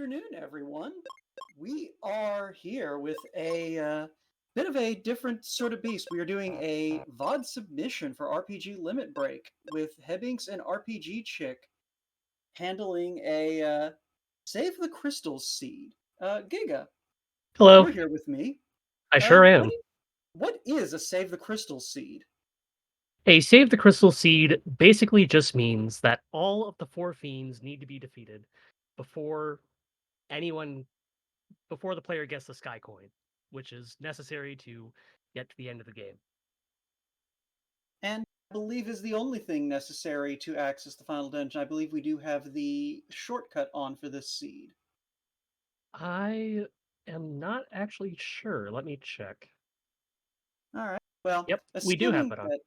afternoon, everyone. We are here with a bit of a different sort of beast. We are doing a VOD submission for RPG Limit Break with Hebbinks and RPG Chick handling a Save the Crystals seed. Giga, Hello. you're here with me. I sure What, am. what is a Save the Crystals seed? A Save the Crystal Seed basically just means that all of the four fiends need to be defeated before anyone before the player gets the sky coin, which is necessary to get to the end of the game. And I believe is the only thing necessary to access the final dungeon. I believe we do have the shortcut on for this seed. I am not actually sure. Let me check. All right. Well, Yep, we do have assuming that on. that,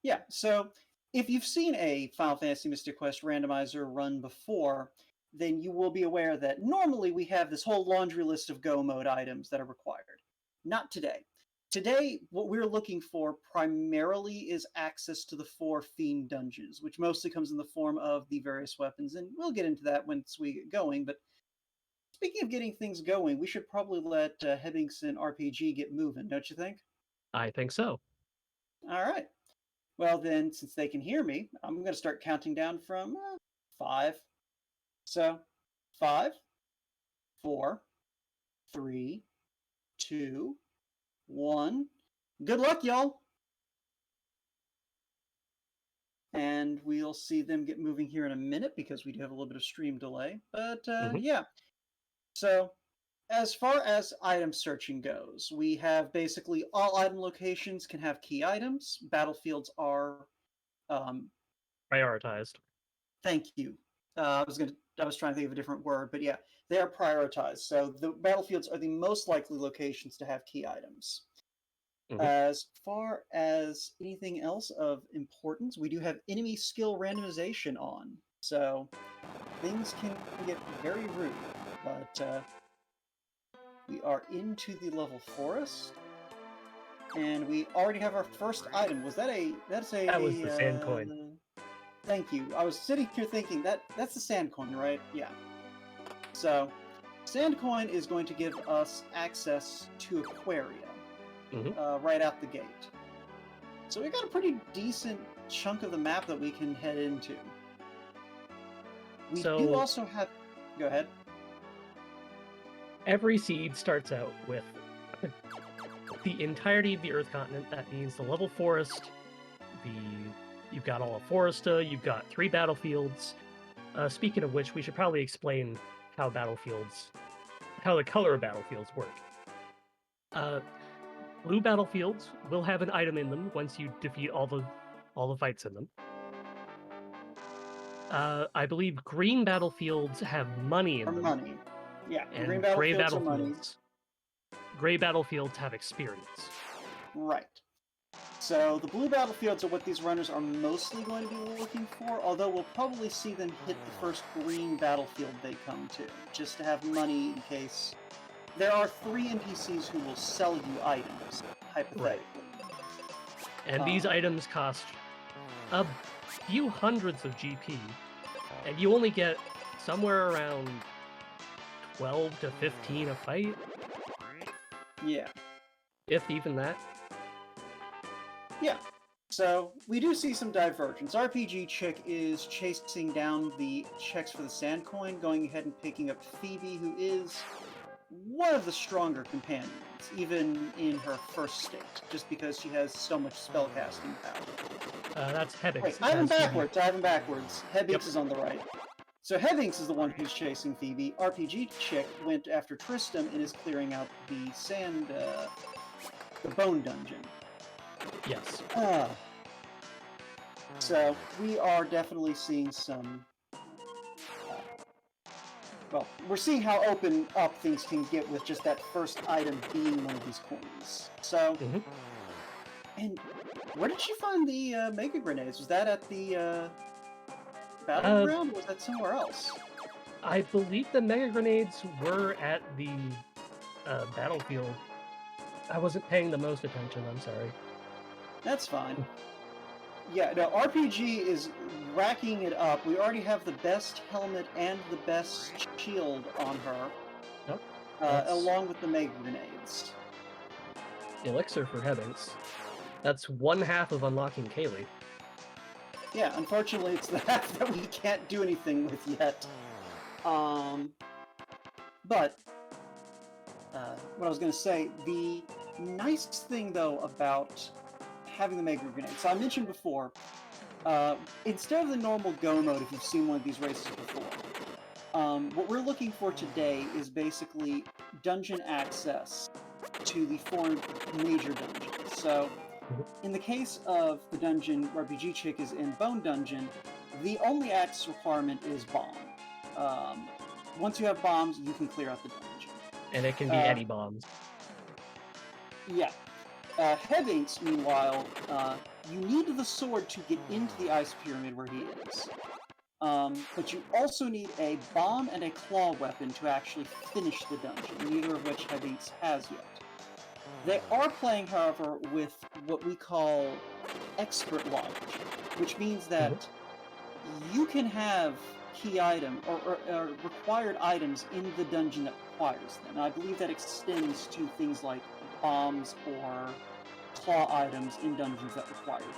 yeah. So if you've seen a Final Fantasy Mystic Quest randomizer run before, then you will be aware that normally we have this whole laundry list of Go mode items that are required. Not today. Today, what we're looking for primarily is access to the four Fiend dungeons, which mostly comes in the form of the various weapons, and we'll get into that once we get going. But speaking of getting things going, we should probably let Hebbinks and RPG get moving, don't you think? I think so. All right. Well, then, since they can hear me, I'm going to start counting down from 5. So, 5, 4, 3, 2, 1. Good luck, y'all. And we'll see them get moving here in a minute because we do have a little bit of stream delay. But Mhm. yeah. So, as far as item searching goes, we have basically all item locations can have key items. Battlefields are um, Prioritized. thank you. I was trying to think of a different word, but yeah, they are prioritized. So the battlefields are the most likely locations to have key items. Mhm. As far as anything else of importance, we do have enemy skill randomization on. So things can get very rude, but we are into the level forest. And we already have our first item. That's That was the sand a coin. thank you. I was sitting here thinking that's the sand coin, right? Yeah. So, sand coin is going to give us access to Aquaria Mhm. right out the gate. So we got a pretty decent chunk of the map that we can head into. We do So also have. Go ahead. every seed starts out with the entirety of the Earth continent. That means the level forest, the you've got all of Foresta, you've got 3 battlefields. Speaking of which, we should probably explain how the color of battlefields work. Uh, blue battlefields will have an item in them once you defeat all the fights in them. I believe green battlefields have money Or in them, money. Yeah, green and battlefields are money. gray battlefields have experience. Right. So the blue battlefields are what these runners are mostly going to be looking for, although we'll probably see them hit the first green battlefield they come to, just to have money in case. There are 3 NPCs who will sell you items, hypothetically. And these items cost a few hundreds of GP, and you only get somewhere around 12 to 15 a fight, Yeah. if even that. Yeah. So we do see some divergence. RPG Chick is chasing down the checks for the sand coin, going ahead and picking up Phoebe, who is one of the stronger companions, even in her first state, just because she has so much spellcasting power. That's Hebbix. Wait, I have him backwards. Yep. Hebbinks is on the right. So Hebbinks is the one who's chasing Phoebe. RPG Chick went after Tristram and is clearing out the the bone dungeon. Yes. So we are definitely seeing some. Well, we're seeing how open up things can get with just that first item being one of these coins. So, and where did you find the mega grenades? Was that at the battleground, or was that somewhere else? I believe the mega grenades were at the battlefield. I wasn't paying the most attention, I'm sorry. That's fine. Yeah, no, RPG is racking it up, we already have the best helmet and the best shield on her, Nope. along with the mega grenades. Elixir for Heavens. That's one half of unlocking Kaylee. Yeah, unfortunately, it's the half that we can't do anything with yet. But what I was going to say, the nice thing though about having the mega grenade. So I mentioned before, instead of the normal go mode, if you've seen one of these races before, what we're looking for today is basically dungeon access to the 4 major dungeons. So, in the case of the dungeon where RPG Chick is in Bone Dungeon, the only access requirement is bomb. Once you have bombs, you can clear out the dungeon. And it can be any bombs. Yeah. Headinks, meanwhile, you need the sword to get into the ice pyramid where he is. But you also need a bomb and a claw weapon to actually finish the dungeon, neither of which Headinks has yet. They are playing, however, with what we call expert logic, which means that you can have key item or required items in the dungeon that requires them. And I believe that extends to things like bombs or claw items in dungeons that require them.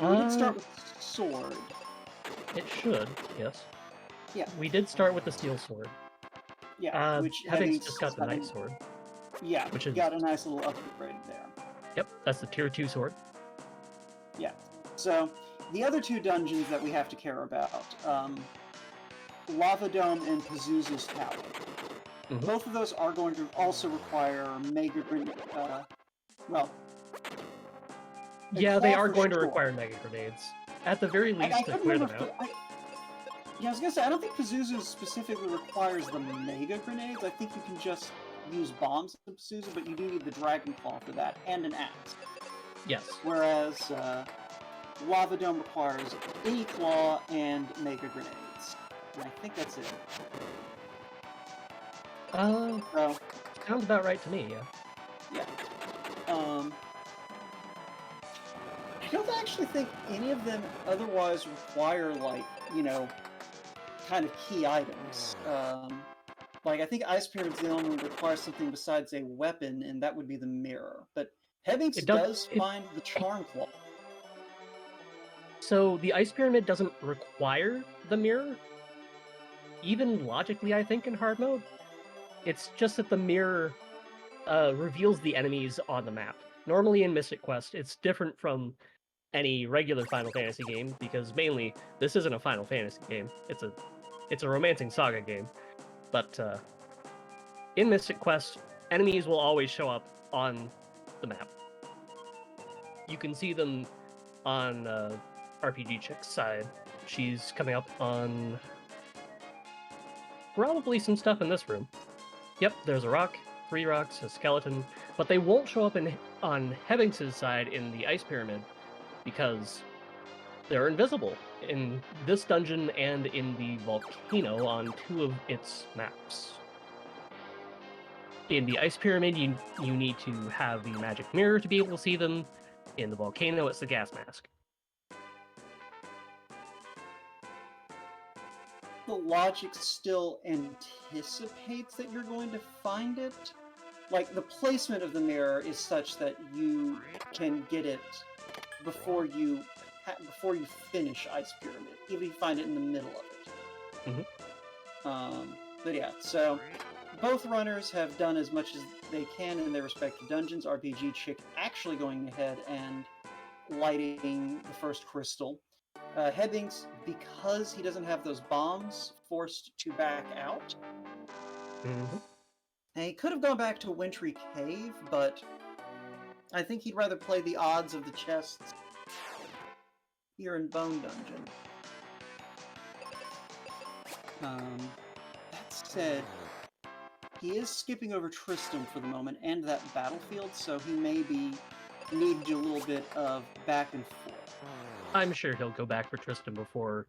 And we did start with sword. It should, yes. Yeah. We did start with the steel sword. Yeah, which Heavings just got the night sword. Yeah, which is got a nice little upgrade there. Yep, that's the tier 2 sword. Yeah. So the other 2 dungeons that we have to care about, Lava Dome and Pazuzu's Tower. Both of those are going to also require mega grenade. Yeah, they are going to require mega grenades. At the very least, to clear them out. Yeah, I was gonna say, I don't think Pazuzu specifically requires the mega grenades. I think you can just use bombs in Pazuzu, but you do need the Dragon Claw for that, and an axe. Yes. Whereas Lava Dome requires any claw and mega grenades. And I think that's it. Sounds about right to me, yeah. Yeah. I don't actually think any of them otherwise require, like, you know, kind of key items. Like, I think Ice Pyramid's the only one that requires something besides a weapon, and that would be the mirror. But Heavings does find the Charm Claw. So the Ice Pyramid doesn't require the mirror, even logically, I think, in hard mode. It's just that the mirror reveals the enemies on the map. Normally in Mystic Quest, it's different from any regular Final Fantasy game, because mainly, this isn't a Final Fantasy game. It's a Romancing Saga game. But in Mystic Quest, enemies will always show up on the map. You can see them on RPG Chick's side. She's coming up on probably some stuff in this room. Yep, there's a rock, 3 rocks, a skeleton, but they won't show up on Heavings' side in the Ice Pyramid because they're invisible in this dungeon and in the volcano on 2 of its maps. In the Ice Pyramid, you need to have the magic mirror to be able to see them. In the volcano, it's the gas mask. The logic still anticipates that you're going to find it. Like, the placement of the mirror is such that you can get it before you finish Ice Pyramid, even if you find it in the middle of it. But yeah, so both runners have done as much as they can in their respective dungeons. RPG Chick actually going ahead and lighting the first crystal. Headings, because he doesn't have those bombs, forced to back out. And he could have gone back to Wintry Cave, but I think he'd rather play the odds of the chests here in Bone Dungeon. That said, he is skipping over Tristram for the moment and that battlefield, so he may be needing a little bit of back and forth. I'm sure he'll go back for Tristram before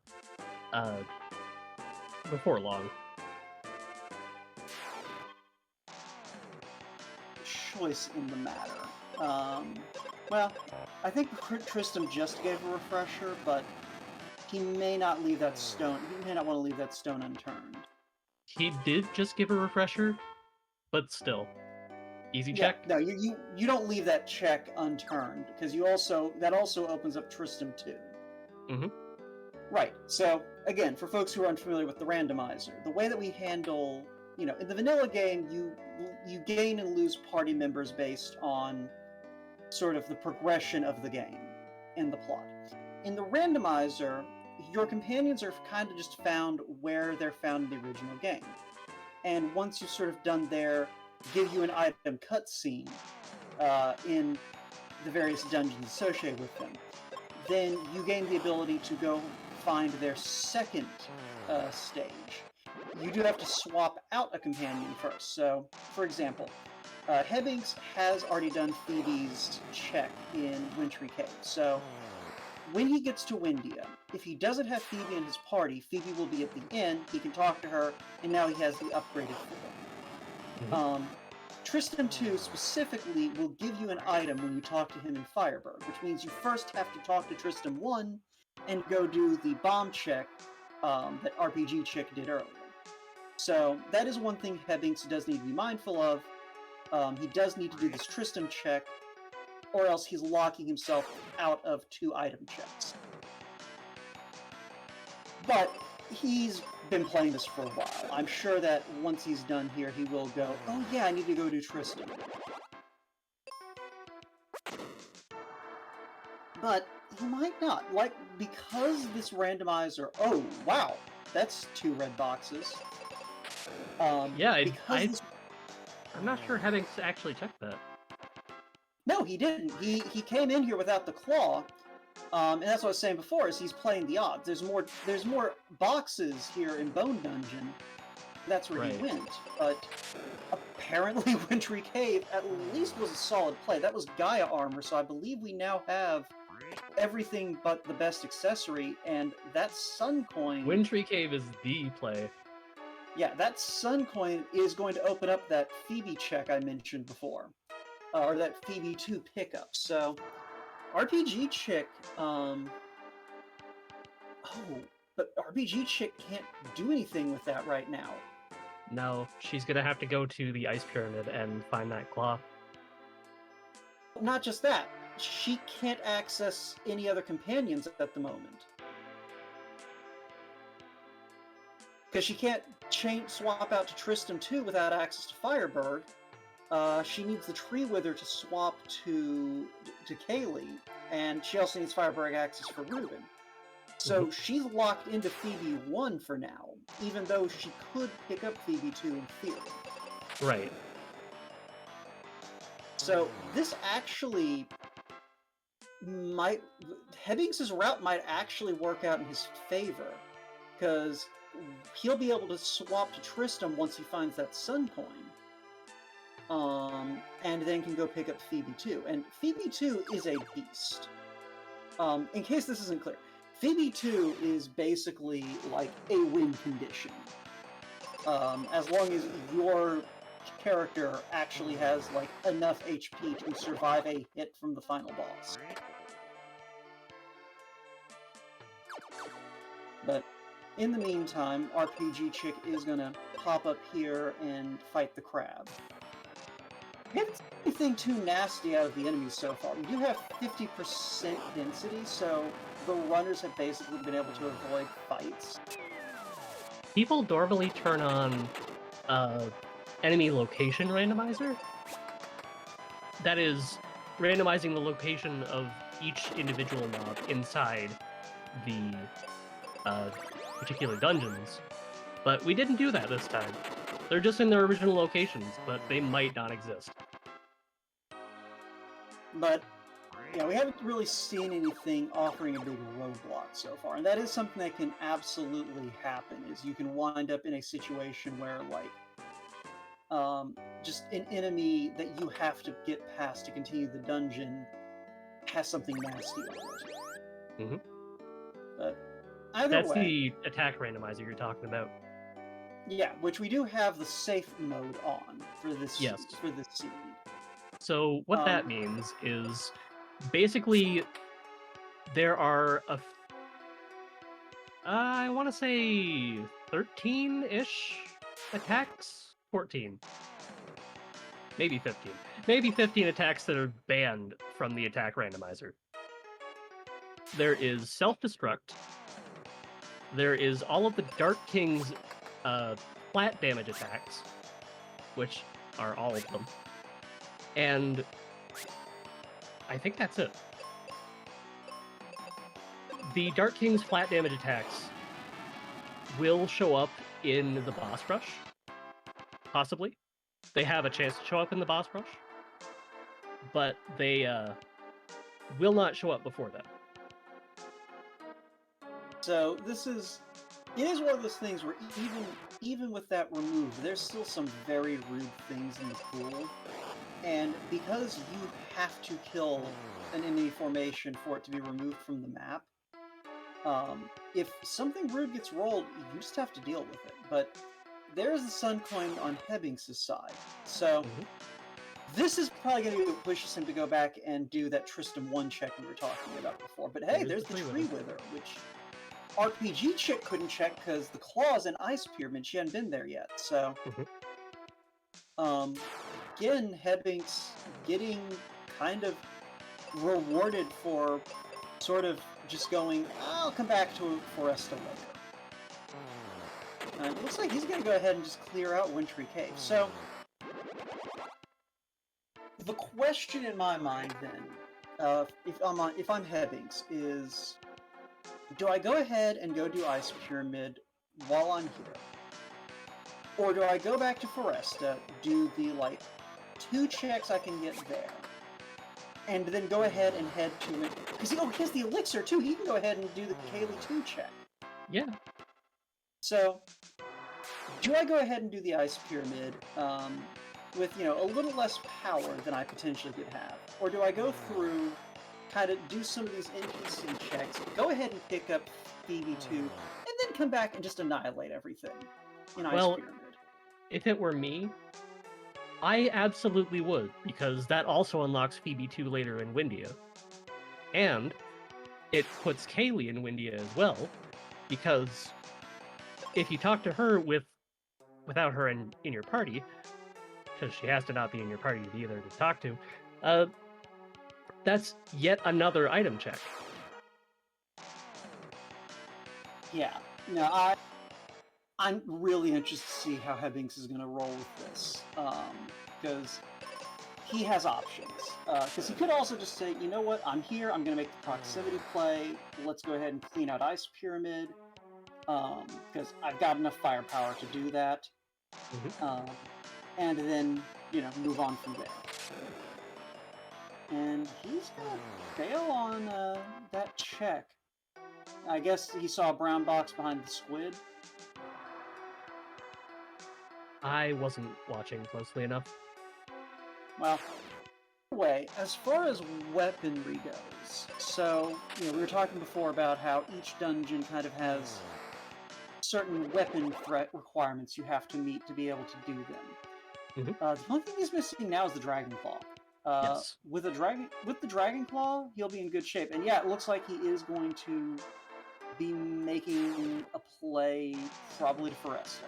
long. Choice in the matter. Well, I think Tristram just gave a refresher, but he may not leave that stone. He may not want to leave that stone unturned. He did just give a refresher, but still. Easy check? No, you don't leave that check unturned, because that also opens up Tristram too. Mm-hmm. Right. So again, for folks who are unfamiliar with the randomizer, the way that we handle, in the vanilla game, you gain and lose party members based on sort of the progression of the game and the plot. In the randomizer, your companions are kind of just found where they're found in the original game. And once you've sort of done their give you an item cutscene in the various dungeons associated with them, then you gain the ability to go find their second stage. You do have to swap out a companion first. So, for example, Hebbings has already done Phoebe's check in Wintry Cave. So, when he gets to Windia, if he doesn't have Phoebe in his party, Phoebe will be at the inn, he can talk to her, and now he has the upgraded form. Mm-hmm. Tristram 2 specifically will give you an item when you talk to him in Fireburg, which means you first have to talk to Tristram 1 and go do the bomb check that RPG Chick did earlier. So that is one thing Hebbings does need to be mindful of. He does need to do this Tristram check, or else he's locking himself out of 2 item checks. But he's been playing this for a while. I'm sure that once he's done here, he will go, oh yeah, I need to go do Tristram. But he might not. Because this randomizer... Oh, wow! That's 2 red boxes. I'm not sure Hebbings actually checked that. No, he didn't. He came in here without the claw, and that's what I was saying before, is he's playing the odds. There's more boxes here in Bone Dungeon. That's where he went. But apparently Wintry Cave at least was a solid play. That was Gaia armor, so I believe we now have everything but the best accessory, and that Sun Coin... Wintry Cave is the play. Yeah, that Sun Coin is going to open up that Phoebe check I mentioned before. Or that Phoebe 2 pickup. So, RPG Chick, but RPG Chick can't do anything with that right now. No, she's gonna have to go to the Ice Pyramid and find that claw. Not just that, she can't access any other companions at the moment. Because she can't swap out to Tristram 2 without access to Fireburg. She needs the Tree Wither to swap to Kaylee, and she also needs Fireburg access for Reuben. So she's locked into Phoebe 1 for now, even though she could pick up Phoebe 2 in theory. Right. So this actually Hebbings' route might actually work out in his favor, because he'll be able to swap to Tristram once he finds that Sun Coin. And then can go pick up Phoebe 2. And Phoebe 2 is a beast. In case this isn't clear, Phoebe 2 is basically like a win condition. As long as your character actually has like enough HP to survive a hit from the final boss. But in the meantime, RPG Chick is gonna pop up here and fight the crab. We haven't seen anything too nasty out of the enemies so far. We do have 50% density, so the runners have basically been able to avoid fights. People normally turn on enemy location randomizer. That is, randomizing the location of each individual mob inside the particular dungeons. But we didn't do that this time. They're just in their original locations, but they might not exist. But, yeah, we haven't really seen anything offering a big roadblock so far, and that is something that can absolutely happen, is you can wind up in a situation where, like, just an enemy that you have to get past to continue the dungeon has something nasty on it. Mm-hmm. But either That's way... the attack randomizer you're talking about. Yeah, which we do have the safe mode on for this, Yes. for this seed. So what that means is Basically, there are I want to say 13-ish attacks? 14. Maybe 15. Maybe 15 attacks that are banned from the attack randomizer. There is self-destruct. There is all of the Dark King's flat damage attacks, which are all of them. And I think that's it. The Dark King's flat damage attacks will show up in the boss rush, possibly. They have a chance to show up in the boss rush, but they will not show up before that. So it is one of those things where even with that removed, there's still some very rude things in the pool, and because you have to kill an enemy formation for it to be removed from the map, if something rude gets rolled, you just have to deal with it. But there is the Sun Coin on Hebbings' side, so this is probably going to be what pushes him to go back and do that Tristram 1 check we were talking about before. But hey, there's the Tree Wither, which RPG chick couldn't check because the Claws and Ice Pyramid, she hadn't been there yet. So, again, Hebbings getting kind of rewarded for sort of just going, I'll come back to Foresta later. It looks like he's going to go ahead and just clear out Wintry Cave. So, the question in my mind then, if I'm Hebbings, is, do I go ahead and go do Ice Pyramid while I'm here? Or do I go back to Foresta, do the, 2 checks I can get there, and then go ahead and head to it? Because he has the elixir too. He can go ahead and do the Kaylee 2 check. Yeah. So, do I go ahead and do the Ice Pyramid with, a little less power than I potentially could have? Or do I go through, kind of do some of these NPC checks, go ahead and pick up Phoebe 2, and then come back and just annihilate everything in Ice Pyramid? If it were me, I absolutely would, because that also unlocks Phoebe 2 later in Windia. And it puts Kaylee in Windia as well, because if you talk to her without her in your party, because she has to not be in your party to be there to talk to, that's yet another item check. Yeah. No, I'm really interested to see how Hebbings is going to roll with this, because he has options. Because he could also just say, you know what, I'm here, I'm going to make the proximity play, let's go ahead and clean out Ice Pyramid, because I've got enough firepower to do that, and then, move on from there. And he's going to fail on that check. I guess he saw a brown box behind the squid. I wasn't watching closely enough. Well, anyway, as far as weaponry goes, so, we were talking before about how each dungeon kind of has certain weapon threat requirements you have to meet to be able to do them. The only thing he's missing now is the Dragon Claw. Yes. With the Dragon Claw, he'll be in good shape. And yeah, it looks like he is going to be making a play probably to Foresta.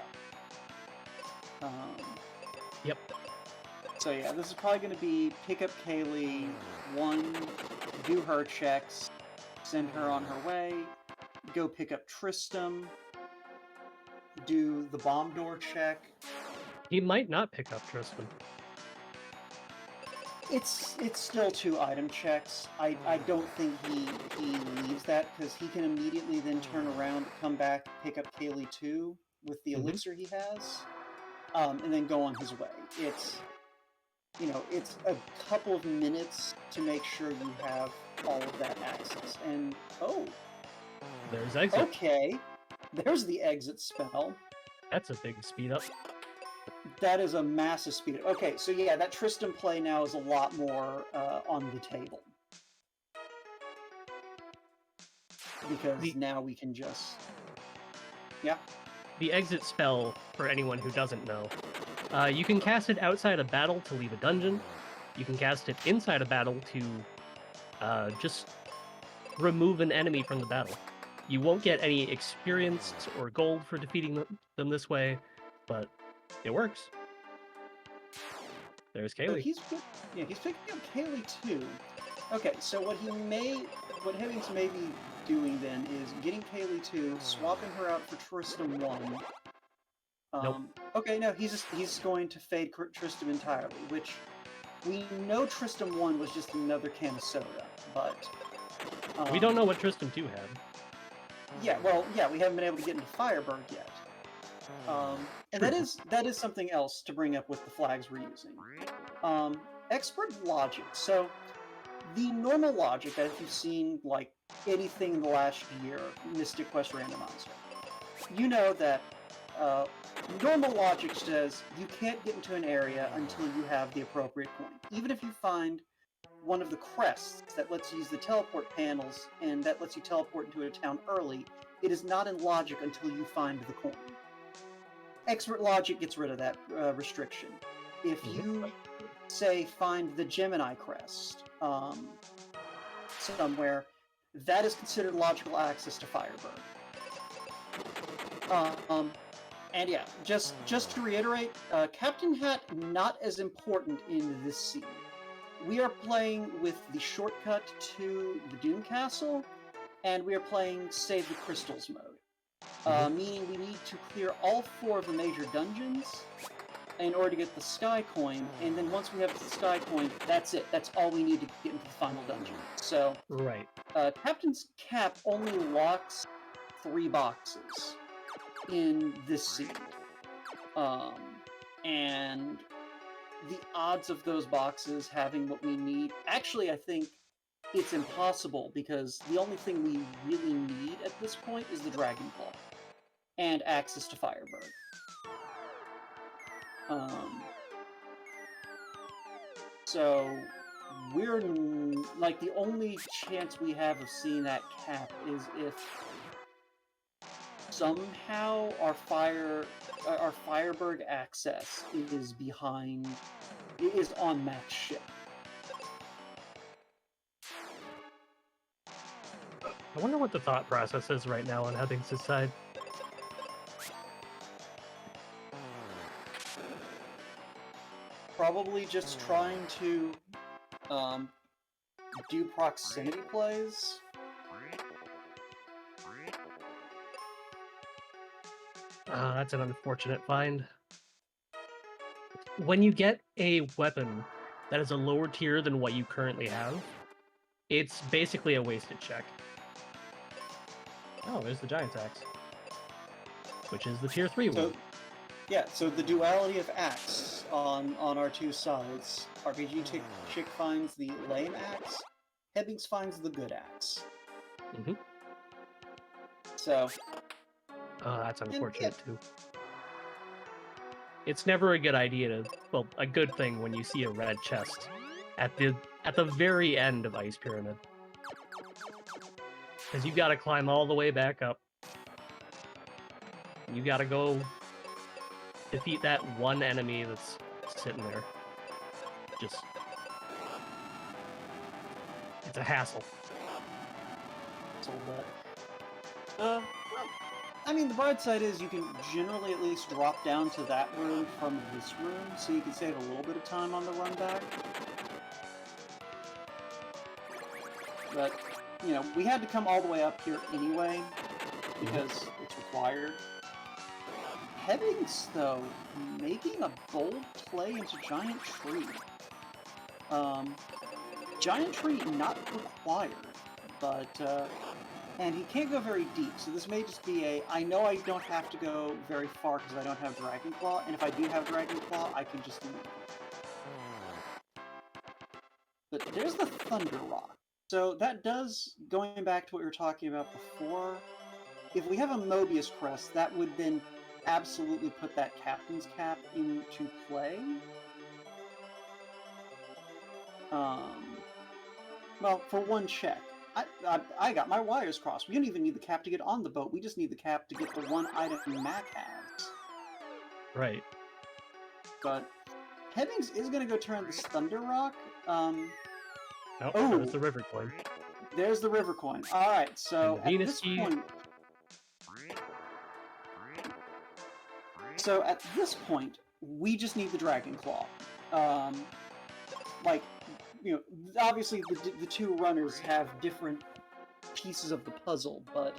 Yep. So yeah, this is probably going to be pick up Kaylee, 1, do her checks, send her on her way, go pick up Tristram, do the bomb door check. He might not pick up Tristram. It's still 2 item checks. I don't think he leaves that, because he can immediately then turn around, come back, pick up Kaylee 2 with the elixir he has, and then go on his way. It's a couple of minutes to make sure you have all of that access. And there's exit. Okay, there's the exit spell. That's a big speed up. That is a massive speed up. Okay, so yeah, that Tristram play now is a lot more on the table. Because now we can just... Yeah? The exit spell, for anyone who doesn't know, you can cast it outside a battle to leave a dungeon. You can cast it inside a battle to just remove an enemy from the battle. You won't get any experience or gold for defeating them this way, but it works. There's So Kaylee. he's picking up Kaylee too. Okay, so what Hibbings may be doing then is getting Kaylee 2, swapping her out for Tristram 1. Nope. Okay, no, he's going to fade Tristram entirely, which we know Tristram 1 was just another can of soda, but we don't know what Tristram 2 had. Yeah, we haven't been able to get into Firebird yet. And that is something else to bring up with the flags we're using. Expert logic. So the normal logic that if you've seen like anything in the last year, Mystic Quest Randomizer, you know that normal logic says you can't get into an area until you have the appropriate coin. Even if you find one of the crests that lets you use the teleport panels and that lets you teleport into a town early, it is not in logic until you find the coin. Expert logic gets rid of that restriction. If you, say, find the Gemini crest somewhere, that is considered logical access to Firebird. And yeah, just to reiterate, Captain Hat not as important in this scene. We are playing with the shortcut to the Doom Castle, and we are playing Save the Crystals mode. Meaning we need to clear all 4 of the major dungeons in order to get the Sky Coin, and then once we have the Sky Coin, that's it. That's all we need to get into the final dungeon. So, right. Captain's Cap only locks 3 boxes in this scene. And the odds of those boxes having what we need, actually I think it's impossible, because the only thing we really need at this point is the Dragon Claw and access to Firebird. So we're like, the only chance we have of seeing that cap is if somehow our Firebird access is on Mac's ship. I wonder what the thought process is right now on Hibbings' side. Probably just trying to do proximity plays. That's an unfortunate find. When you get a weapon that is a lower tier than what you currently have, it's basically a wasted check. Oh, there's the Giant's Axe, which is the tier 3 one. Yeah, so the duality of axe on our 2 sides. RPG Chick finds the lame axe, Hibbings finds the good axe. So... that's unfortunate too. It's never a good idea to... Well, a good thing when you see a red chest at the very end of Ice Pyramid. Because you gotta climb all the way back up. You gotta go defeat that one enemy that's sitting there. Just... It's a hassle. Well, I mean, the bright side is you can generally at least drop down to that room from this room, so you can save a little bit of time on the run back. But, you know, we had to come all the way up here anyway, because it's required. Hibbings, though, making a bold play into Giant Tree. Giant Tree not required, but, and he can't go very deep, so this may just be I know I don't have to go very far because I don't have Dragon Claw, and if I do have Dragon Claw, I can just leave. But there's the Thunder Rock. So that does, going back to what we were talking about before, if we have a Mobius Crest, that would then absolutely put that Captain's Cap into play. Well, for one check. I got my wires crossed. We don't even need the cap to get on the boat. We just need the cap to get the one item Mac has. Right. But Hibbings is going to go turn this Thunder Rock. Oh, Oh. there's the river coin. There's the river coin. All right, so And the at Venus this key. point, so at this point, we just need the Dragon Claw. Like, you know, obviously the two runners have different pieces of the puzzle, but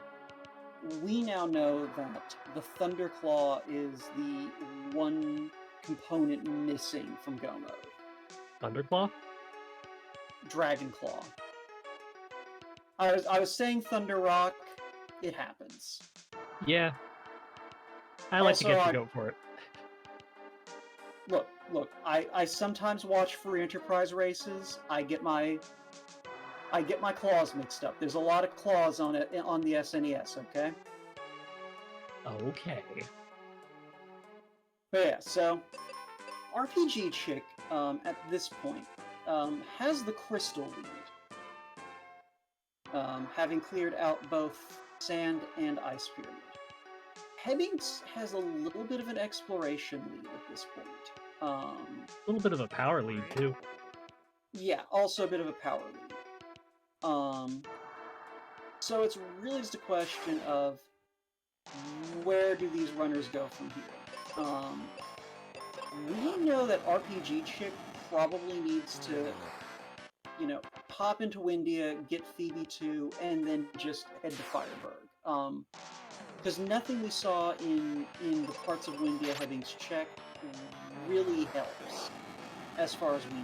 we now know that the Thunder Claw is the one component missing from Go Mode. Thunderclaw? Dragon Claw. I was saying Thunder Rock. It happens. Yeah. I like to Also, get the goat for it. Look. I sometimes watch free Enterprise races. I get my claws mixed up. There's a lot of claws on it on the SNES. Okay. Okay. But yeah, so RPG Chick at this point has the crystal lead, having cleared out both Sand and Ice Pyramid. Hebbings has a little bit of an exploration lead at this point. A little bit of a power lead, too. Yeah, also a bit of a power lead. So it's really just a question of where do these runners go from here? We know that RPG Chick probably needs to, you know, pop into Windia, get Phoebe 2, and then just head to Fireburg. Because nothing we saw in the parts of Windia Hebbings check really helps, as far as we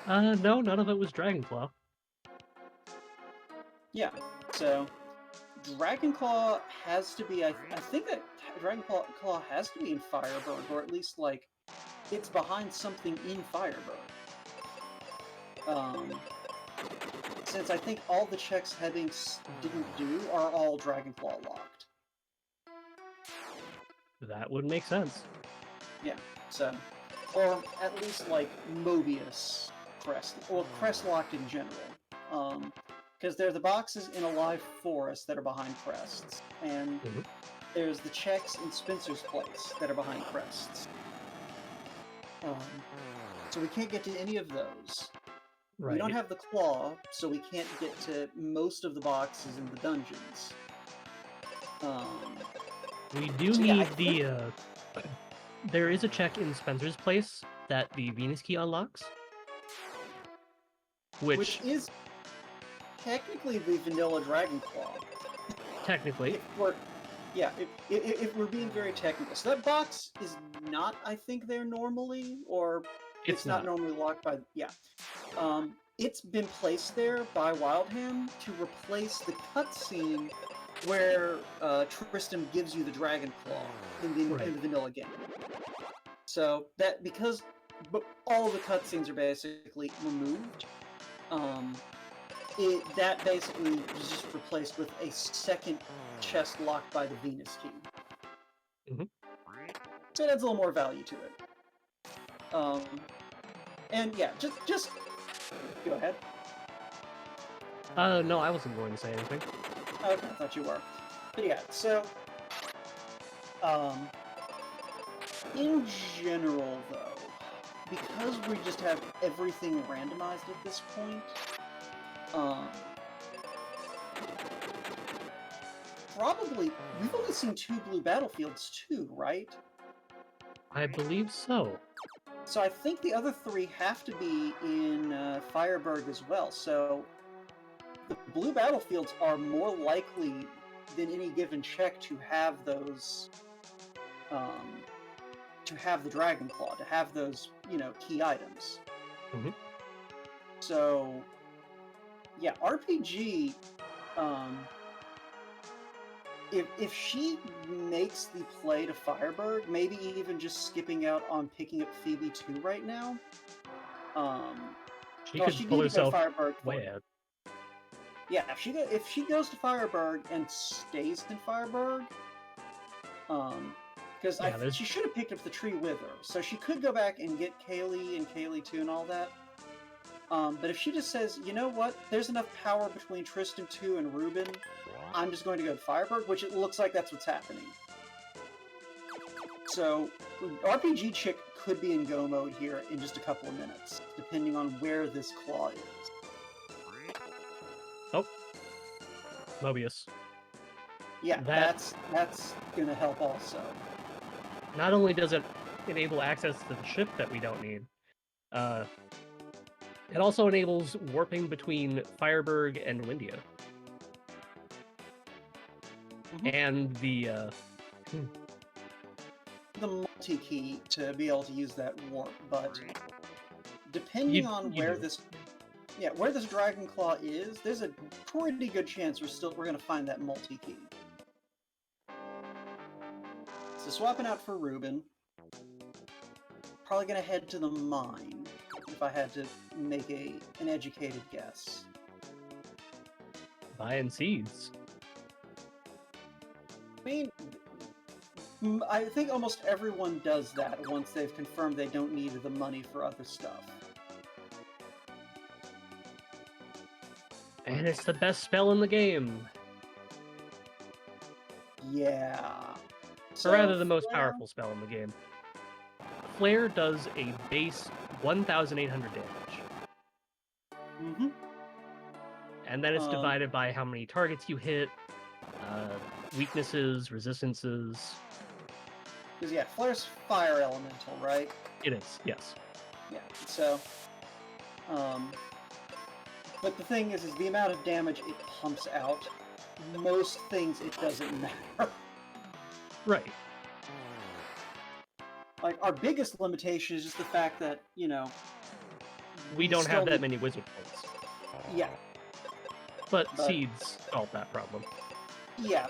know. No, none of it was Dragonclaw. Yeah, so Dragonclaw has to be, I think that Dragonclaw has to be in Fireburg, or at least, like, it's behind something in Fireburg. Since I think all the checks Hebbings didn't do are all Dragonclaw locked. That would make sense. Yeah, so, or at least, like, Mobius Crest, or Crest locked in general. Because there are the boxes in Alive Forest that are behind crests, and there's the checks in Spencer's Place that are behind crests. So we can't get to any of those. Right. We don't have the claw, so we can't get to most of the boxes in the dungeons. We do need the... There is a check in Spencer's Place that the Venus key unlocks. Which is technically the vanilla Dragonclaw. Technically. If we're being very technical. So that box is not, I think, there normally, or it's not normally locked by... Yeah. It's been placed there by Wildham to replace the cutscene where Tristan gives you the Dragon Claw in the vanilla game. So that, because all the cutscenes are basically removed, that basically was just replaced with a second chest locked by the Venus key. So it adds a little more value to it. And yeah, just go ahead. No, I wasn't going to say anything. Okay, I thought you were. But yeah, so in general though, because we just have everything randomized at this point, probably we've only seen 2 blue battlefields too, right? I believe so. So I think the other 3 have to be in Fireburg as well. So the blue battlefields are more likely than any given check to have those, to have the Dragon Claw, to have those, you know, key items. So yeah, RPG, if she makes the play to Fireburg, maybe even just skipping out on picking up Phoebe 2 right now, she could pull herself way out. Yeah, if she goes to Fireburg and stays in Fireburg, because she should have picked up the tree with her, so she could go back and get Kaylee and Kaylee 2 and all that. But if she just says, you know what, there's enough power between Tristan 2 and Ruben, I'm just going to go to Fireburg, which it looks like that's what's happening. So RPG Chick could be in go mode here in just a couple of minutes, depending on where this claw is. Oh, Mobius. Yeah, that's going to help also. Not only does it enable access to the ship that we don't need, it also enables warping between Fireburg and Windia. And the multi-key to be able to use that warp, but depending on where this Dragon Claw is, there's a pretty good chance we're gonna find that multi-key. So swapping out for Ruben, probably gonna head to the mine if I had to make an educated guess. Buying seeds. I mean, I think almost everyone does that once they've confirmed they don't need the money for other stuff. And it's the best spell in the game. Yeah. Or rather, the most powerful spell in the game. Flare does a base 1,800 damage. And then it's divided by how many targets you hit, weaknesses, resistances. Because, yeah, Flare's fire elemental, right? It is, yes. Yeah, so... but the thing is the amount of damage it pumps out, most things it doesn't matter. Right. Like, our biggest limitation is just the fact that, you know... We don't have that many wizard points. Yeah. But seeds solve that problem. Yeah,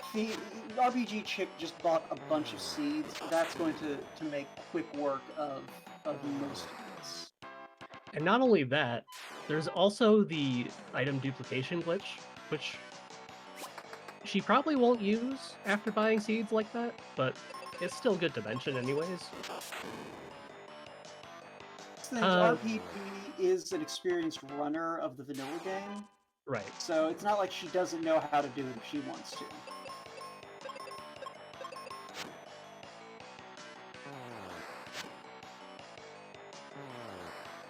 RPG Chick just bought a bunch of seeds. That's going to make quick work of most of this. And not only that, there's also the item duplication glitch, which she probably won't use after buying seeds like that, but it's still good to mention anyways. RPG is an experienced runner of the vanilla game. Right. So it's not like she doesn't know how to do it if she wants to.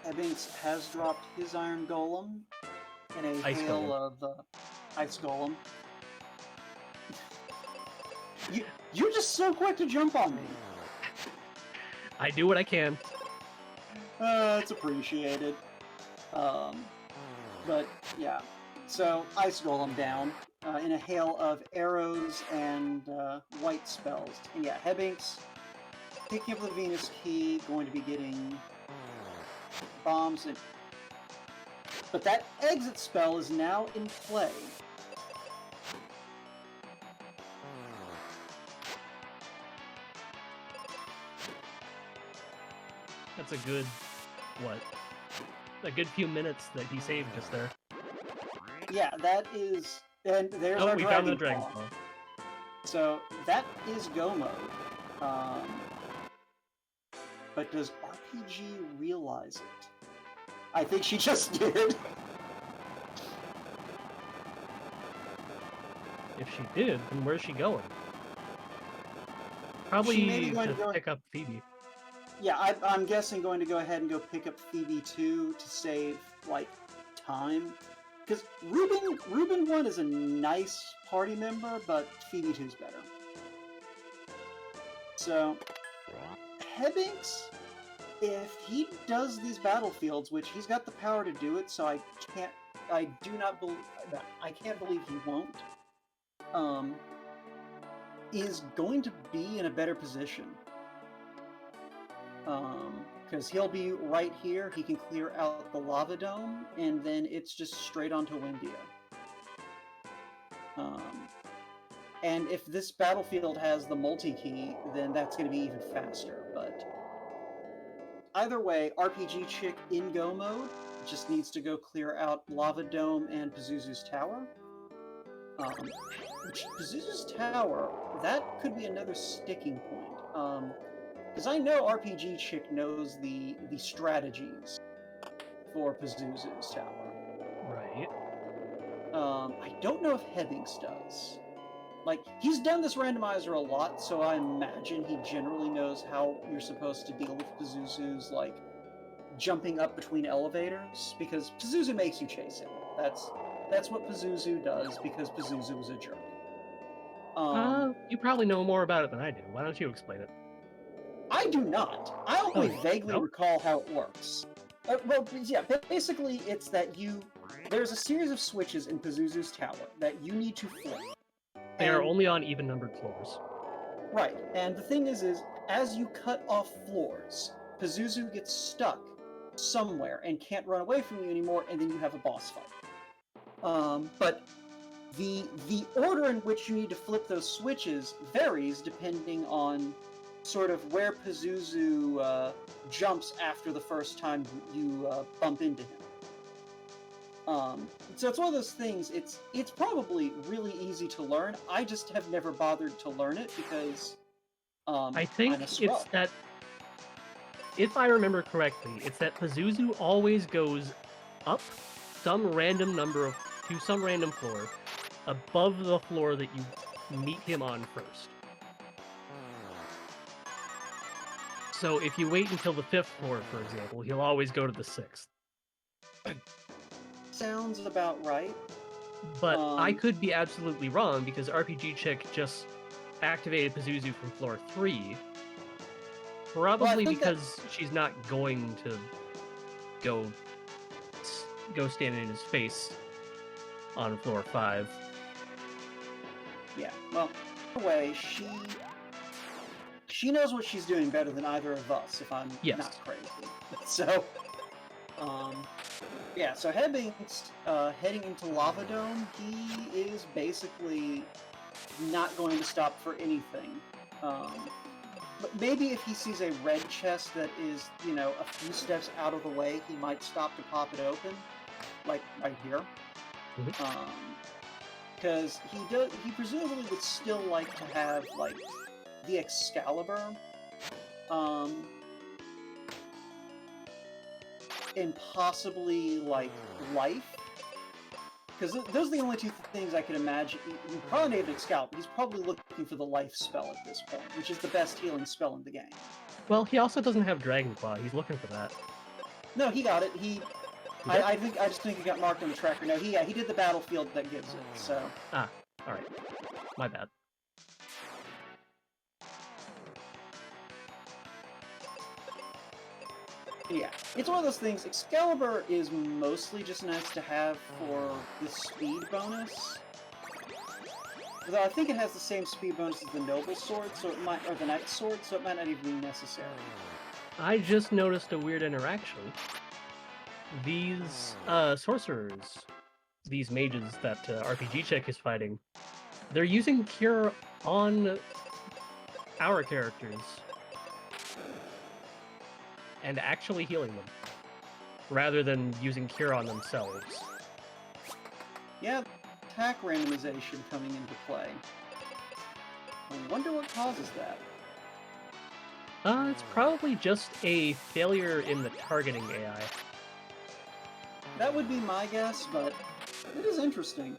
Ebbings has dropped his Iron Golem in a hail of Ice Golem. You're just so quick to jump on me. I do what I can. It's appreciated. But yeah. So, Ice Golem down in a hail of arrows and white spells. And yeah, Hebbinks picking up the Venus Key, going to be getting bombs. But that exit spell is now in play. That's a good, a good few minutes that he saved just there. Yeah, that is... And there's our we found the Dragon Claw. So, that is go mode. But does RPG realize it? I think she just did. If she did, then where's she going? Probably to pick up Phoebe. Yeah, I'm guessing going to go ahead and go pick up Phoebe 2 to save, like, time. Because Ruben 1 is a nice party member, but Phoebe 2 is better. So, Hebbinks, if he does these battlefields, which he's got the power to do it, so I can't believe he won't, is going to be in a better position. Because he'll be right here, he can clear out the lava dome, and then it's just straight onto Windia. And if this battlefield has the multi-key, then that's going to be even faster, but... Either way, RPG Chick in go mode just needs to go clear out Lava Dome and Pazuzu's Tower. Pazuzu's Tower, that could be another sticking point. Because I know RPG Chick knows the strategies for Pazuzu's Tower. Right. I don't know if Hebbinks does. Like, he's done this randomizer a lot, so I imagine he generally knows how you're supposed to deal with Pazuzu's, like, jumping up between elevators, because Pazuzu makes you chase him. That's what Pazuzu does, because Pazuzu is a jerk. You probably know more about it than I do. Why don't you explain it? I do not. I only vaguely no? recall how it works. Well, yeah, basically it's that there's a series of switches in Pazuzu's tower that you need to flip. They are only on even-numbered floors. Right, and the thing is as you cut off floors, Pazuzu gets stuck somewhere and can't run away from you anymore, and then you have a boss fight. But the order in which you need to flip those switches varies depending on sort of where Pazuzu jumps after the first time you bump into him. So it's one of those things, it's probably really easy to learn. I just have never bothered to learn it because I think it's that, if I remember correctly, it's that Pazuzu always goes up some random number to some random floor above the floor that you meet him on first. So if you wait until the 5th floor, for example, he'll always go to the 6th. Sounds about right. But I could be absolutely wrong, because RPG Chick just activated Pazuzu from floor 3. Probably because she's not going to go stand in his face on floor 5. Yeah, well, anyway, she knows what she's doing better than either of us, if I'm not crazy. So, yeah, so heading into Lava Dome, he is basically not going to stop for anything. But maybe if he sees a red chest that is, a few steps out of the way, he might stop to pop it open, like right here. Because he presumably would still like to have, like, the Excalibur, and possibly, like, life. Because those are the only two things I can imagine. He probably made an Excalibur. He's probably looking for the life spell at this point, which is the best healing spell in the game. Well, he also doesn't have Dragon Claw. He's looking for that. No, he got it. I just think he got marked on the tracker. No, he did the battlefield that gives it. So. Ah, all right. My bad. Yeah, it's one of those things. Excalibur is mostly just nice to have for the speed bonus. Though I think it has the same speed bonus as the Noble Sword, or the Knight Sword, so it might not even be necessary. I just noticed a weird interaction. These sorcerers, these mages that RPG Chick is fighting, they're using Cure on our characters and actually healing them, rather than using Cure on themselves. Yeah, attack randomization coming into play. I wonder what causes that. It's probably just a failure in the targeting AI. That would be my guess, but it is interesting.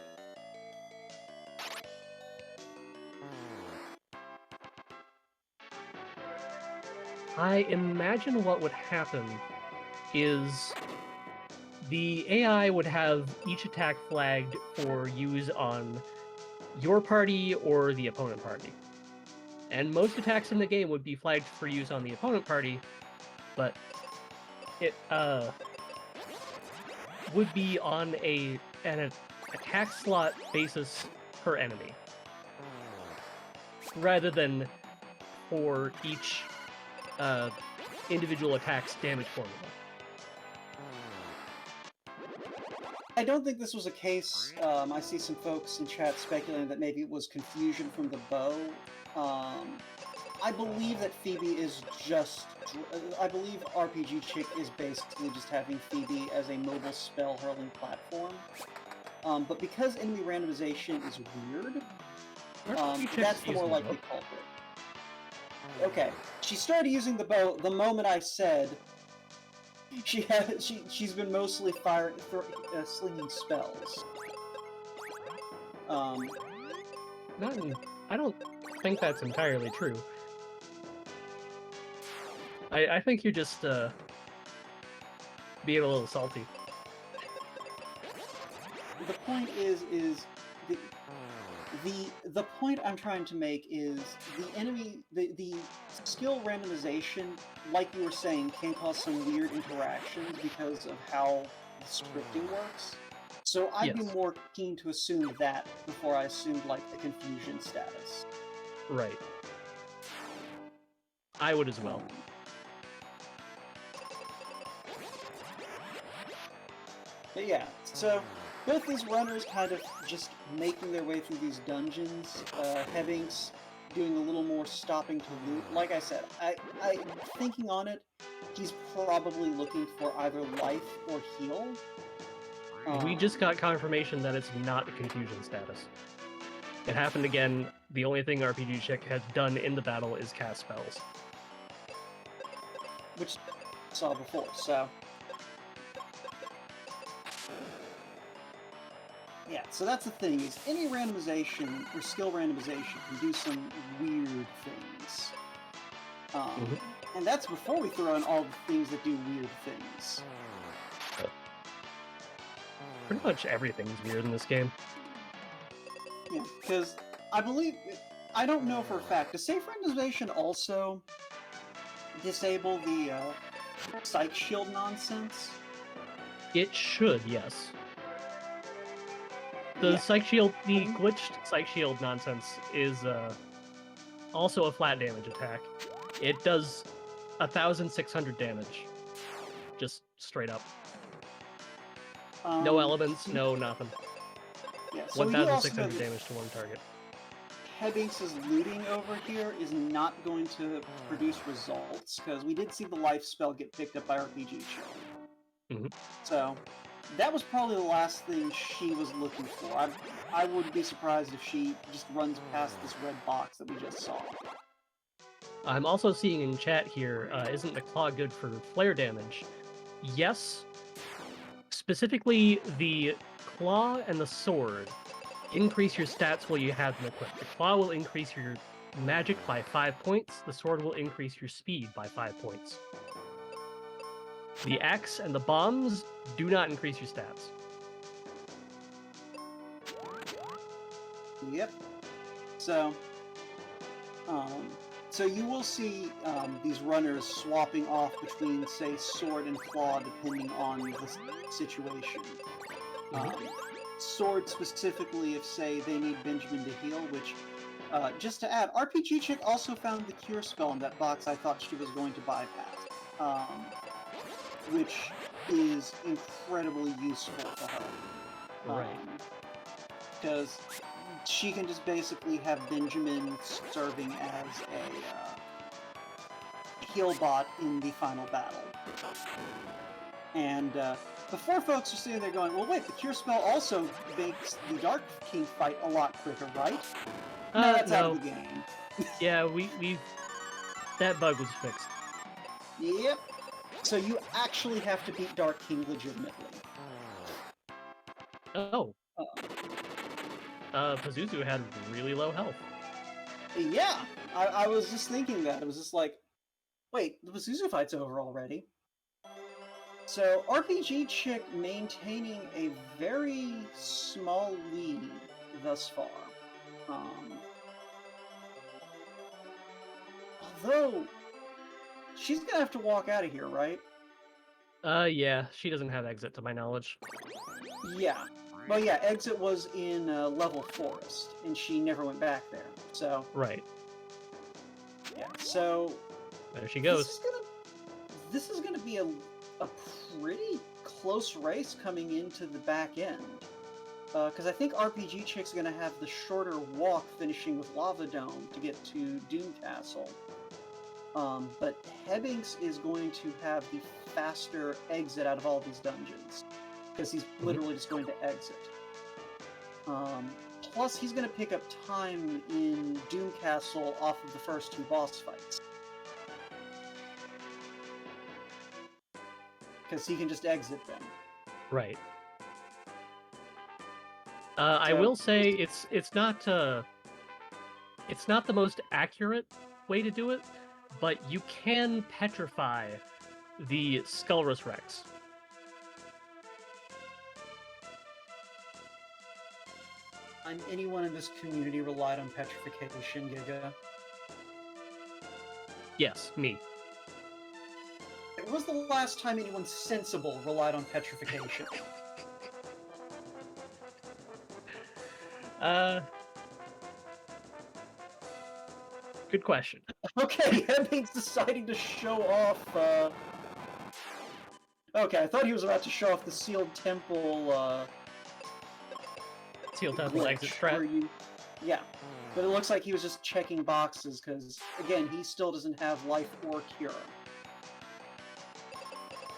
I imagine what would happen is the AI would have each attack flagged for use on your party or the opponent party. And most attacks in the game would be flagged for use on the opponent party, but it would be on an attack slot basis per enemy, rather than for each individual attack's damage formula. I don't think this was a case. I see some folks in chat speculating that maybe it was confusion from the bow. I believe that Phoebe is just... I believe RPG Chick is basically just having Phoebe as a mobile spell-hurling platform. But because enemy randomization is weird, that's the more likely culprit. Okay, she started using the bow the moment I said she's been mostly slinging spells. Not in, I don't think that's entirely true. I think you're just being a little salty. The point is the the point I'm trying to make is the skill randomization, like you were saying, can cause some weird interactions because of how the scripting works. So I'd be Yes. more keen to assume that before I assumed like the confusion status. Right. I would as well. But yeah, so both these runners kind of just making their way through these dungeons. Hebbings doing a little more stopping to loot. Like I said, I thinking on it, he's probably looking for either life or heal. We just got confirmation that it's not a confusion status. It happened again. The only thing RPG Chick has done in the battle is cast spells. Which I saw before, so... Yeah, so that's the thing, is any randomization or skill randomization can do some weird things. And that's before we throw in all the things that do weird things. Pretty much everything's weird in this game. Yeah, because I believe... I don't know for a fact, does safe randomization also disable the psych shield nonsense? It should, yes. The psych shield, the glitched psych shield nonsense is also a flat damage attack. It does 1,600 damage, just straight up. No elements, no nothing. Yeah, so 1,600 damage to one target. Hebbings' looting over here is not going to produce results, because we did see the life spell get picked up by RPG Chick. So, that was probably the last thing she was looking for. I would be surprised if she just runs past this red box that we just saw. I'm also seeing in chat here, isn't the claw good for flare damage? Yes. Specifically, the claw and the sword increase your stats while you have them equipped. The claw will increase your magic by 5 points. The sword will increase your speed by 5 points. The axe and the bombs do not increase your stats. Yep. So you will see these runners swapping off between, say, sword and claw, depending on the situation. Sword specifically if, say, they need Benjamin to heal, which, just to add, RPG Chick also found the cure spell in that box I thought she was going to bypass, which is incredibly useful for her. Right. Because she can just basically have Benjamin serving as a heal bot in the final battle. And before folks are sitting there going, well, wait, the cure spell also makes the Dark King fight a lot quicker, right? No, that's out of the game. Yeah, we that bug was fixed. Yep. So you actually have to beat Dark King legitimately. Oh. Pazuzu had really low health. Yeah, I was just thinking that. It was just like, wait, the Pazuzu fight's over already. So, RPG Chick maintaining a very small lead thus far. Although, she's gonna have to walk out of here, right? Yeah, she doesn't have exit to my knowledge. Yeah. Well, yeah, exit was in Level Forest, and she never went back there, so... Right. Yeah, so... There she goes. This is gonna be a pretty close race coming into the back end. Because I think RPG Chick's gonna have the shorter walk finishing with Lava Dome to get to Doom Castle. But Hebbings is going to have the faster exit out of all these dungeons. Because he's literally just going to exit. Plus, he's going to pick up time in Doom Castle off of the first two boss fights. Because he can just exit them. Right. I will say it's not It's not the most accurate way to do it, but you can petrify the Skullrus Rex. Anyone in this community relied on petrification, Giga? Yes, me. When was the last time anyone sensible relied on petrification? Good question. Okay, Hemming's deciding to show off, Okay, I thought he was about to show off the sealed temple, Sealed Temple exit strat. Yeah, but it looks like he was just checking boxes, because, again, he still doesn't have life or cure.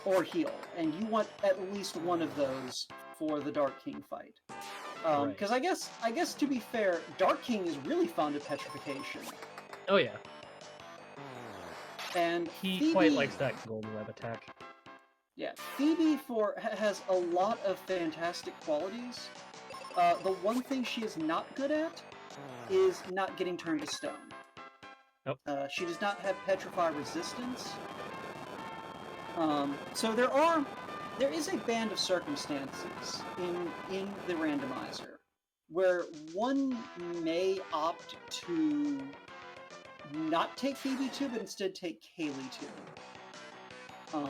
Or heal, and you want at least one of those for the Dark King fight. Because I guess to be fair, Dark King is really fond of petrification. Oh yeah. And he Phoebe, quite likes that golden web attack. Yeah, Phoebe has a lot of fantastic qualities. The one thing she is not good at is not getting turned to stone. Nope. She does not have petrify resistance. So there is a band of circumstances in the randomizer where one may opt to not take Phoebe 2, but instead take Kaylee 2.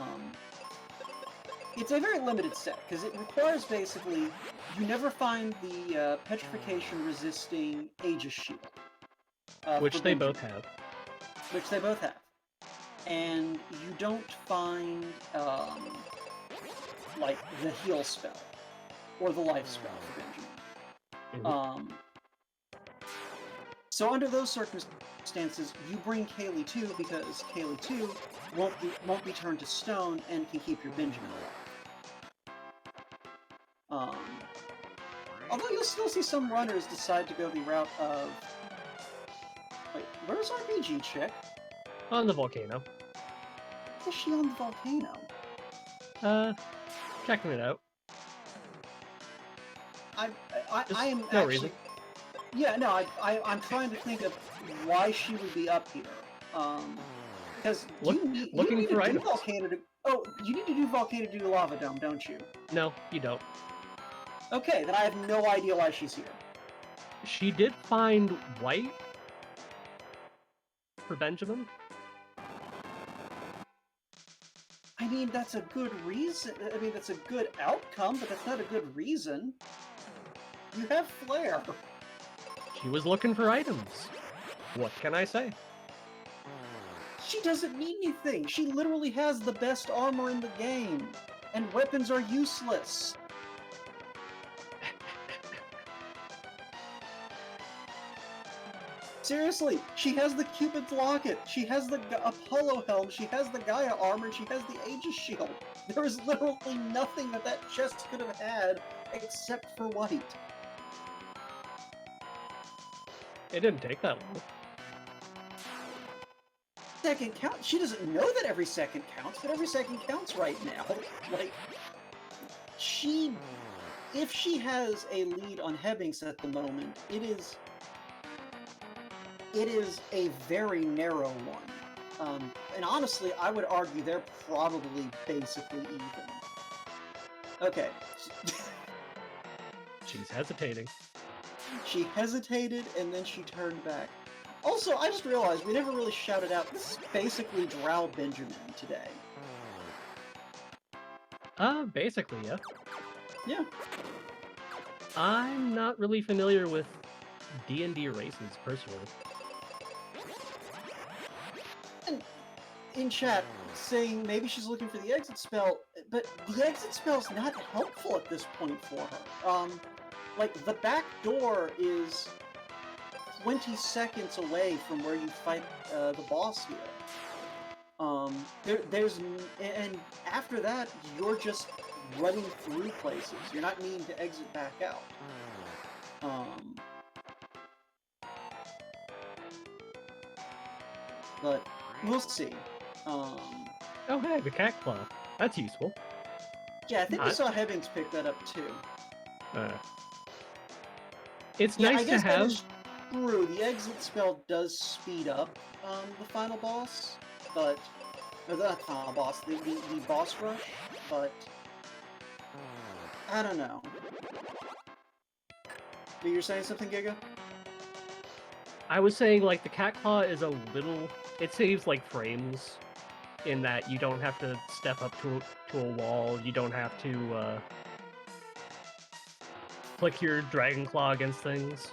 It's a very limited set, because it requires basically, you never find the petrification resisting Aegis shield. Which they both have. Which they both have. And you don't find, like, the heal spell, or the life spell for Benjamin. Mm-hmm. So under those circumstances, you bring Kaylee 2, because Kaylee 2 won't be turned to stone and can keep your Benjamin alive. Although you'll still see some runners decide to go the route of... Wait, where's RPG Chick? On the volcano. Is she on the volcano? Checking it out. I am no actually... reason. Yeah, no, I'm trying to think of why she would be up here. Because you need to do Volcano to... Oh, you need to do Volcano to do Lava Dome, don't you? No, you don't. Okay, then I have no idea why she's here. She did find white for Benjamin. I mean, that's a good reason. I mean, that's a good outcome, but that's not a good reason. You have flair. She was looking for items. What can I say? She doesn't need anything. She literally has the best armor in the game. And weapons are useless. Seriously, she has the Cupid's Locket, she has the Apollo Helm, she has the Gaia armor, and she has the Aegis Shield. There is literally nothing that chest could have had except for white. It didn't take that long. Second count? She doesn't know that every second counts, but every second counts right now. Like, if she has a lead on Hebbings at the moment, it is a very narrow one. And honestly, I would argue they're probably basically even. Okay. She's hesitating. She hesitated, and then she turned back. Also, I just realized we never really shouted out, this is basically Drow Benjamin today. Basically, yeah. Yeah. I'm not really familiar with D&D races, personally. And in chat, saying maybe she's looking for the exit spell, but the exit spell's not helpful at this point for her. Like, the back door is 20 seconds away from where you fight the boss here. And after that, you're just running through places. You're not needing to exit back out. But we'll see. Oh hey, the cat claw. That's useful. Yeah, I think we saw Hebbings pick that up too. It's nice to have True, the exit spell does speed up the final boss, but... Or not final boss, the boss rush, but... I don't know. But you're saying something, Giga? I was saying, like, the cat claw is a little... It saves, like, frames, in that you don't have to step up to a wall, you don't have to, click your dragon claw against things.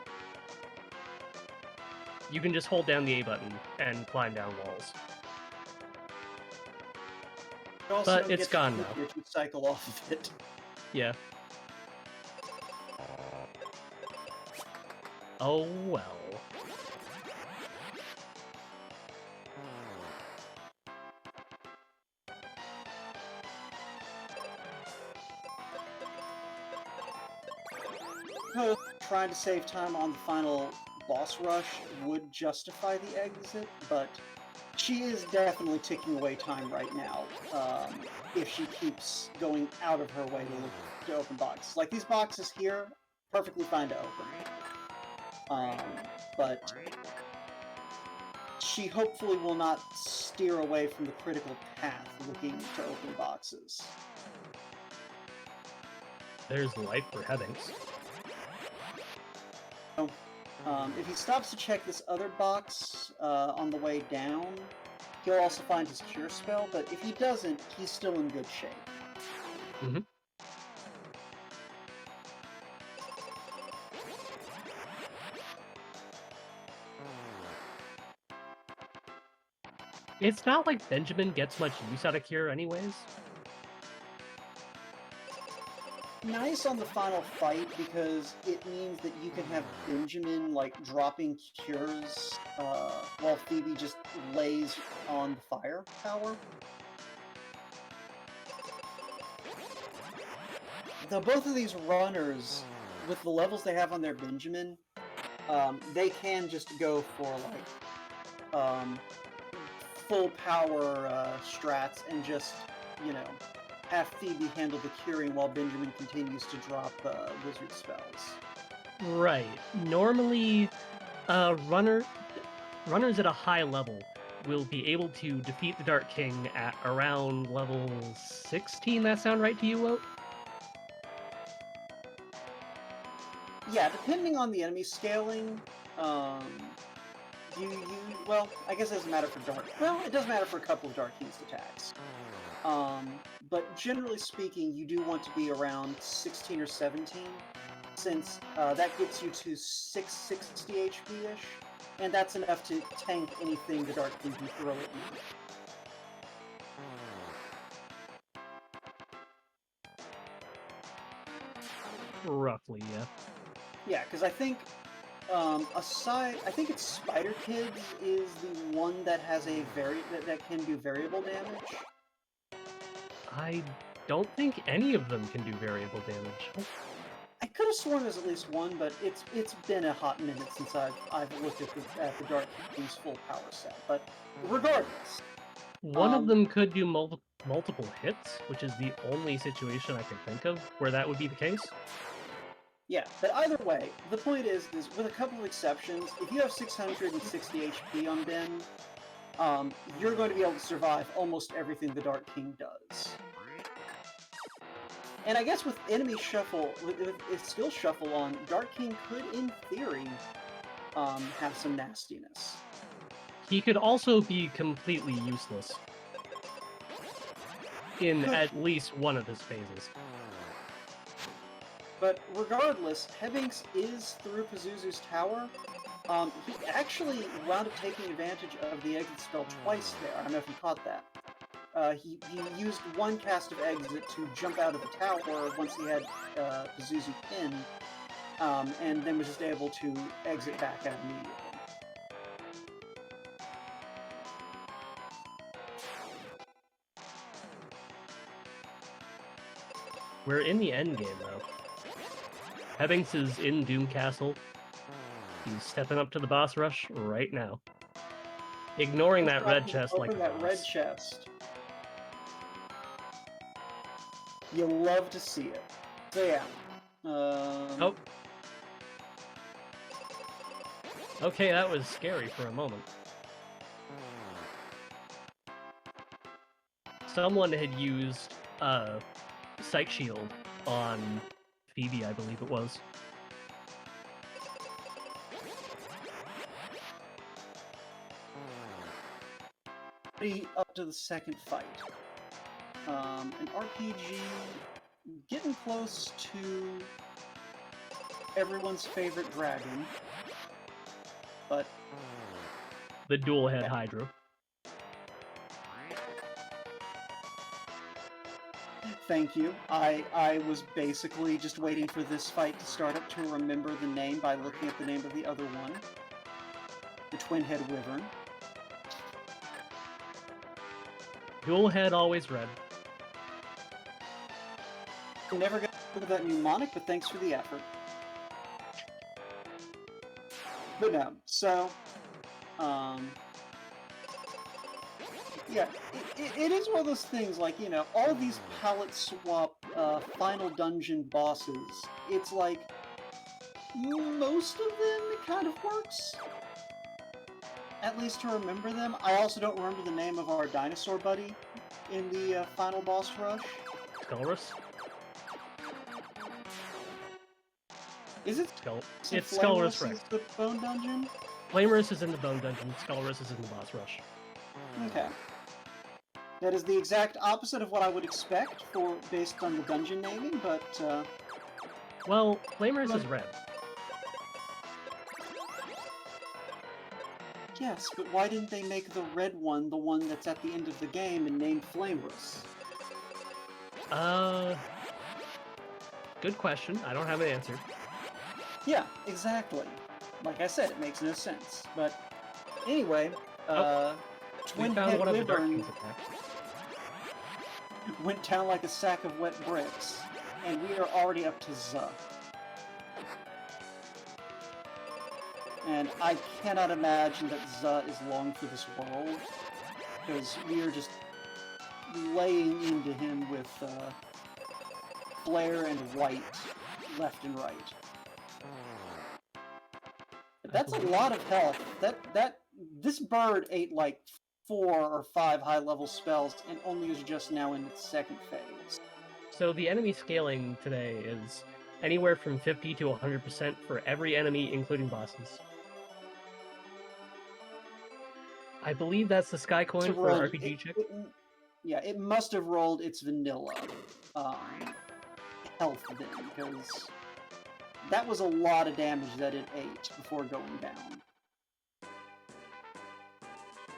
You can just hold down the A button and climb down walls. You also But don't it's get gone to now. cycle off of it. Yeah. Oh well. Trying to save time on the final boss rush would justify the exit, but she is definitely ticking away time right now, if she keeps going out of her way to open boxes. Like, these boxes here, perfectly fine to open. But she hopefully will not steer away from the critical path looking to open boxes. There's life for Hebbings. If he stops to check this other box on the way down, he'll also find his cure spell, but if he doesn't, he's still in good shape. Mm-hmm. It's not like Benjamin gets much use out of cure anyways. Nice on the final fight, because it means that you can have Benjamin, like, dropping cures while Phoebe just lays on the fire power. Though both of these runners, with the levels they have on their Benjamin, they can just go for, like, full power strats and just, you know, have Phoebe handle the curing while Benjamin continues to drop wizard spells. Right. Normally, runners at a high level will be able to defeat the Dark King at around level 16. That sound right to you, Wout? Yeah, depending on the enemy scaling, well, I guess it doesn't matter for Dark... Well, it does matter for a couple of Dark King's attacks. But generally speaking, you do want to be around 16 or 17, since that gets you to 660 HP-ish, and that's enough to tank anything the Dark King can throw at you. Roughly, yeah. Yeah, because I think, I think it's Spider Kids is the one that has a that can do variable damage. I don't think any of them can do variable damage. I could have sworn there's at least one, but it's been a hot minute since I've looked at the Dark King's full power set. But regardless, One of them could do multiple hits, which is the only situation I can think of where that would be the case. Yeah, but either way, the point is with a couple of exceptions, if you have 660 HP on Ben, you're going to be able to survive almost everything the Dark King does. And I guess with enemy shuffle, with skill shuffle on, Dark King could, in theory, have some nastiness. He could also be completely useless in at least one of his phases. But regardless, Hebbings is through Pazuzu's tower. He actually wound up taking advantage of the exit spell twice there. I don't know if you caught that. He used one cast of exit to jump out of the tower once he had Pazuzu pinned, and then was just able to exit back out immediately. We're in the end game, though. Hebbings is in Doom Castle. He's stepping up to the boss rush right now. Ignoring that red chest like a boss. Open that red chest. You love to see it. So yeah. Oh. Okay, that was scary for a moment. Someone had used Psych Shield on Phoebe, I believe it was. Up to the second fight. An RPG getting close to everyone's favorite dragon, but the dual head Hydra. Thank you. I was basically just waiting for this fight to start up to remember the name by looking at the name of the other one. The Twin Head Wyvern. Dual head, always red. We're never going to look at that mnemonic, but thanks for the effort. But no, so, yeah, it is one of those things, like, you know, all these palette swap final dungeon bosses, it's like, most of them, it kind of works. At least to remember them. I also don't remember the name of our dinosaur buddy in the final boss rush. Skullrus? Is it? It's Skullrus Rex. Is the bone dungeon? Flamerus is in the bone dungeon, Skullrus is in the boss rush. Okay. That is the exact opposite of what I would expect based on the dungeon naming, but well, Flamerus is red. Yes, but why didn't they make the red one the one that's at the end of the game and named Flamerus? Good question. I don't have an answer. Yeah, exactly. Like I said, it makes no sense. But anyway, Twin Head Wyvern went down like a sack of wet bricks, and we are already up to Zuh. And I cannot imagine that Zuh is long for this world, because we are just laying into him with flare and white left and right. But that's a lot of health. This bird ate like 4 or 5 high-level spells and only is just now in its second phase. So the enemy scaling today is anywhere from 50 to 100% for every enemy, including bosses. I believe that's the Sky Coin for RPG Chick. Yeah, it must have rolled its vanilla health then, because that was a lot of damage that it ate before going down.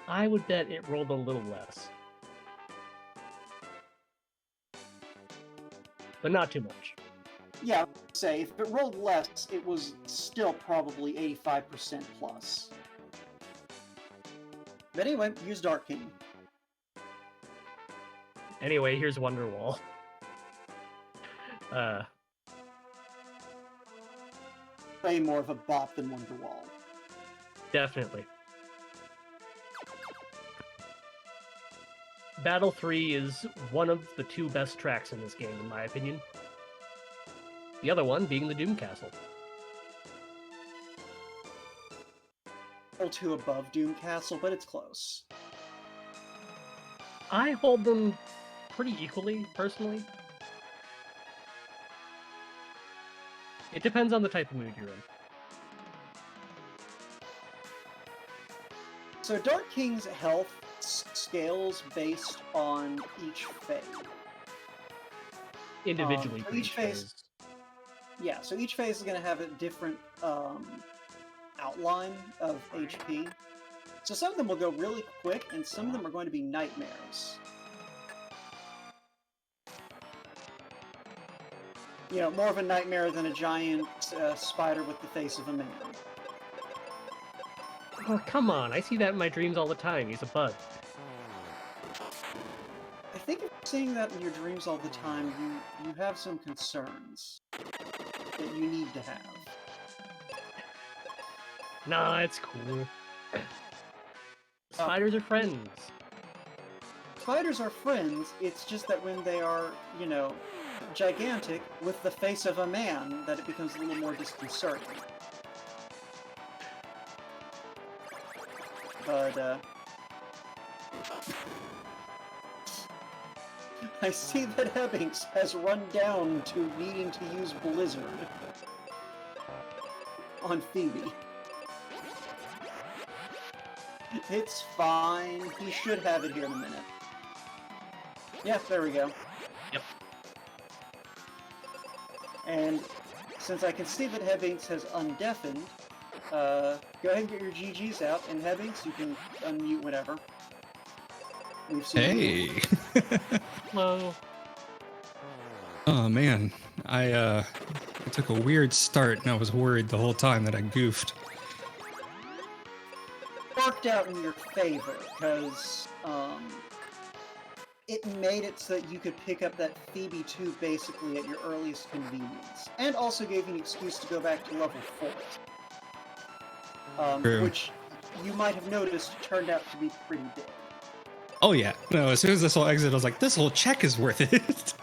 I would bet it rolled a little less. But not too much. Yeah, I would say, if it rolled less, it was still probably 85% plus. But anyway, use Dark King. Anyway, here's Wonderwall. Way more of a bop than Wonderwall. Definitely. Battle 3 is one of the 2 best tracks in this game, in my opinion. The other one being the Doom Castle. Battle 2 above Doom Castle, but it's close. I hold them pretty equally, personally. It depends on the type of mood you're in. So Dark King's health scales based on each phase. Individually for each phase. Yeah, so each phase is going to have a different outline of HP. So some of them will go really quick, and some of them are going to be nightmares. You know, more of a nightmare than a giant spider with the face of a man. Oh, come on. I see that in my dreams all the time. He's a bug. I think if you're seeing that in your dreams all the time, you have some concerns that you need to have. Nah, it's cool. Spiders are friends. Spiders are friends, it's just that when they are, you know, gigantic with the face of a man, that it becomes a little more disconcerting. But I see that Ebbings has run down to needing to use Blizzard on Phoebe. It's fine. He should have it here in a minute. Yeah, there we go. Yep. And since I can see that Hebbings has undeafened, go ahead and get your GGs out, and Hebbings, you can unmute whenever. We've seen you. Hey. Hello. Oh man, I took a weird start and I was worried the whole time that I goofed. Worked out in your favor, because it made it so that you could pick up that Phoebe 2 basically at your earliest convenience, and also gave you an excuse to go back to level 4. True. Which you might have noticed turned out to be pretty big. Oh yeah, no, as soon as this whole exit, I was like, this whole check is worth it.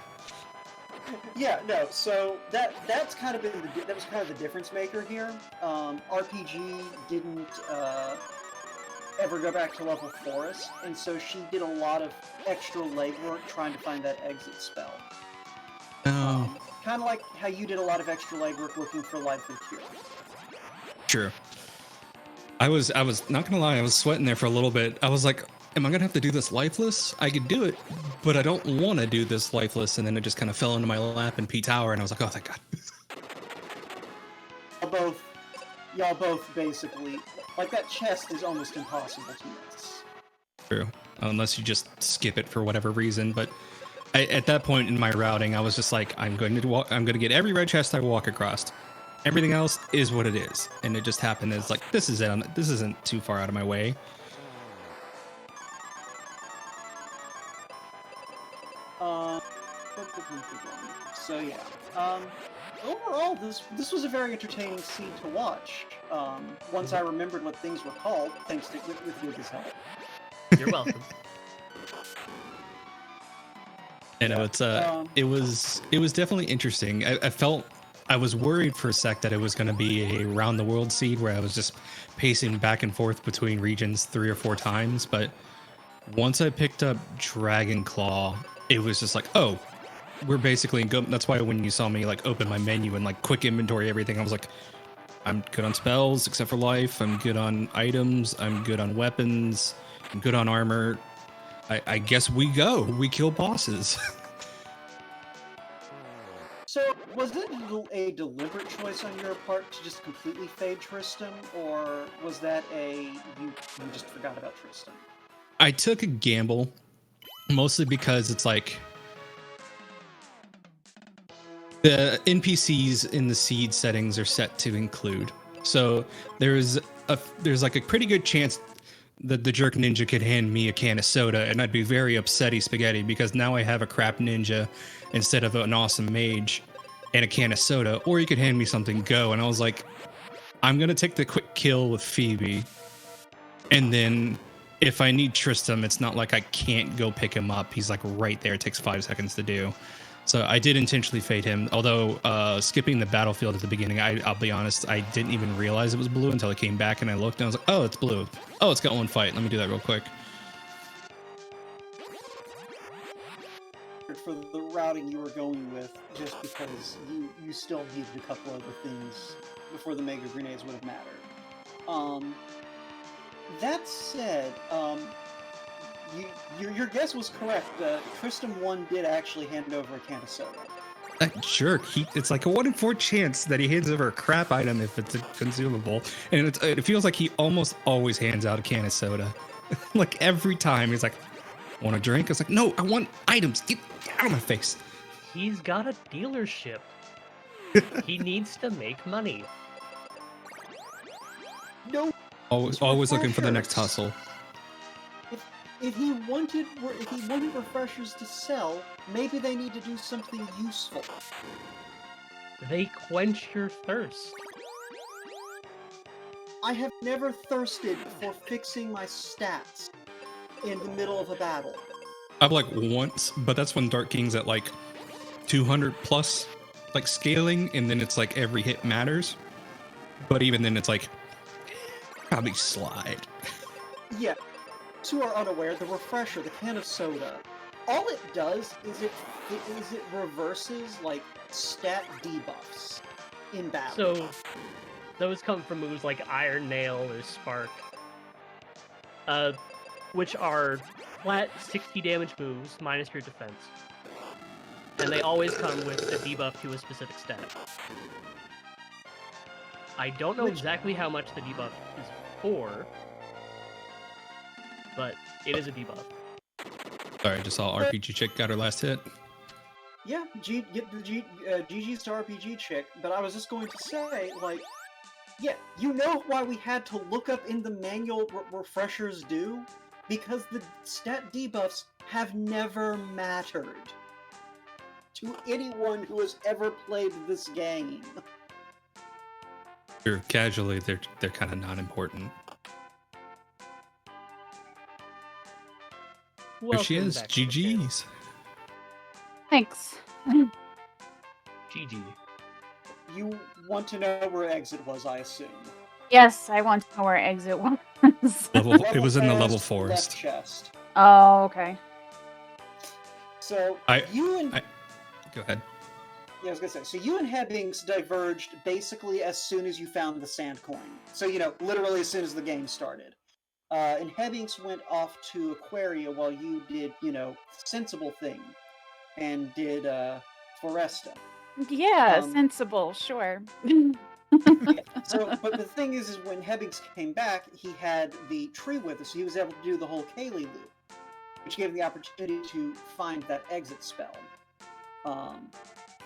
Yeah, no. So that's kind of been that was kind of the difference maker here. RPG didn't ever go back to level forest, and so she did a lot of extra legwork trying to find that exit spell. Oh, Kind of like how you did a lot of extra legwork looking for life and cure. true. I was not gonna lie, I was sweating there for a little bit. I was like, am I gonna have to do this lifeless? I could do it, but I don't want to do this lifeless. And then it just kind of fell into my lap in P Tower, and I was like, oh, thank God. Y'all both basically, like, that chest is almost impossible to miss. True, unless you just skip it for whatever reason. But at that point in my routing, I was just like, I'm going to get every red chest I walk across. Everything else is what it is, and it just happened as like, this isn't too far out of my way. So yeah. Overall, this was a very entertaining scene to watch. Once I remembered what things were called, thanks to with Luke's help. You're welcome. You know, it was definitely interesting. I was worried for a sec that it was going to be a round the world seed where I was just pacing back and forth between regions 3 or 4 times. But once I picked up Dragon Claw, it was just like, oh, we're basically good. That's why when you saw me like open my menu and like quick inventory everything, I was like, I'm good on spells except for life. I'm good on items. I'm good on weapons. I'm good on armor. I guess we kill bosses. So, was it a deliberate choice on your part to just completely fade Tristan, or was that you just forgot about Tristan? I took a gamble, mostly because it's like the NPCs in the seed settings are set to include. So there's like a pretty good chance that the jerk ninja could hand me a can of soda, and I'd be very upsetty spaghetti because now I have a crap ninja instead of an awesome mage and a can of soda. Or you could hand me something go, and I was like, I'm gonna take the quick kill with Phoebe, and then if I need Tristram, it's not like I can't go pick him up. He's like right there. It takes 5 seconds to do. So I did intentionally fade him, although skipping the battlefield at the beginning, I'll be honest, I didn't even realize it was blue until I came back and I looked and I was like, oh, it's blue. Oh, it's got 1 fight. Let me do that real quick. For the routing you were going with, just because you still needed a couple other things before the Mega Grenades would have mattered. That said, your guess was correct. Tristram 1 did actually hand over a can of soda. That jerk, it's like a 1 in 4 chance that he hands over a crap item if it's a consumable. And it feels like he almost always hands out a can of soda. Like every time he's like, want a drink? I was like, no, I want items. Get out of my face. He's got a dealership. He needs to make money. No. Always looking for the next hustle. If he wanted refreshers to sell, maybe they need to do something useful. They quench your thirst. I have never thirsted for fixing my stats in the middle of a battle. I've like once, but that's when Dark King's at like 200 plus, like scaling, and then it's like every hit matters. But even then, it's like probably slide. Yeah, those who are unaware, the refresher, the can of soda, all it does is it reverses like stat debuffs in battle. So those come from moves like Iron Nail or Spark, which are flat 60 damage moves minus your defense. And they always come with a debuff to a specific stat. I don't know exactly how much the debuff is for, but it is a debuff. Sorry, I just saw RPG Chick got her last hit. Yeah, GG's to RPG Chick, but I was just going to say, like, yeah, you know why we had to look up in the manual what refreshers do? Because the stat debuffs have never mattered to anyone who has ever played this game. Sure, casually, they're kind of not important. There she is. GG's. Thanks. GG. You want to know where exit was, I assume. Yes, I want to know where exit was. It was in the level forest. Left chest. Oh, okay. So Go ahead. Yeah, I was gonna say. So you and Hebbings diverged basically as soon as you found the sand coin. So literally as soon as the game started. And Hebbings went off to Aquaria while you did, sensible thing, and did Foresta. Yeah, sensible, sure. Yeah, but the thing is when Hebbings came back, he had the tree with us, so he was able to do the whole Kaylee loop, which gave him the opportunity to find that exit spell.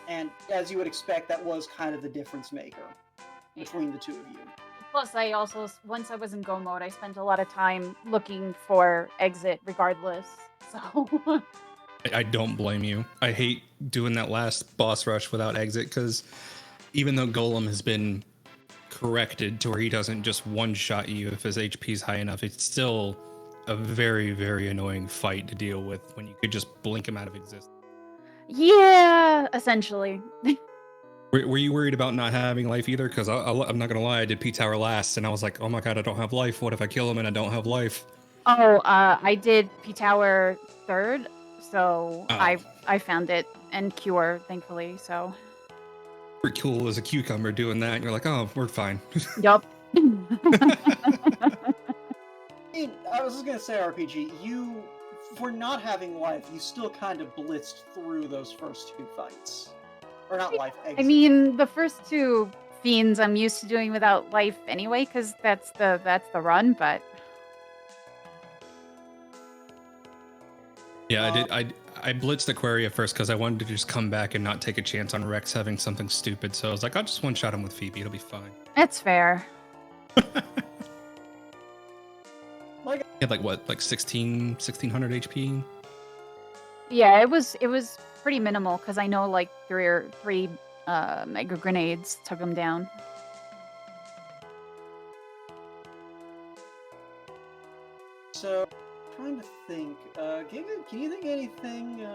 And as you would expect, that was kind of the difference maker between the two of you. Plus, I also, once I was in go mode, I spent a lot of time looking for exit regardless, so... I don't blame you. I hate doing that last boss rush without exit, because even though Golem has been corrected to where he doesn't just one-shot you if his HP is high enough, it's still a very, very annoying fight to deal with when you could just blink him out of existence. Yeah, essentially. Were you worried about not having life either? Because I'm not going to lie, I did P-Tower last, and I was like, oh my god, I don't have life. What if I kill him and I don't have life? Oh, I did P-Tower 3rd, so I found it, and Cure, thankfully, so... Pretty cool as a cucumber doing that, and you're like, oh, we're fine. Yup. I was just going to say, RPG, you, for not having life, you still kind of blitzed through those first two fights. Or not life, exit. I mean, the first two fiends I'm used to doing without life anyway, because that's the run, but... Yeah, I blitzed Aquaria first because I wanted to just come back and not take a chance on Rex having something stupid. So I was like, I'll just one-shot him with Phoebe. It'll be fine. It's fair. He had like 1600 HP? Yeah, it was pretty minimal because I know like three mega grenades took him down. So, trying to think, can you think of anything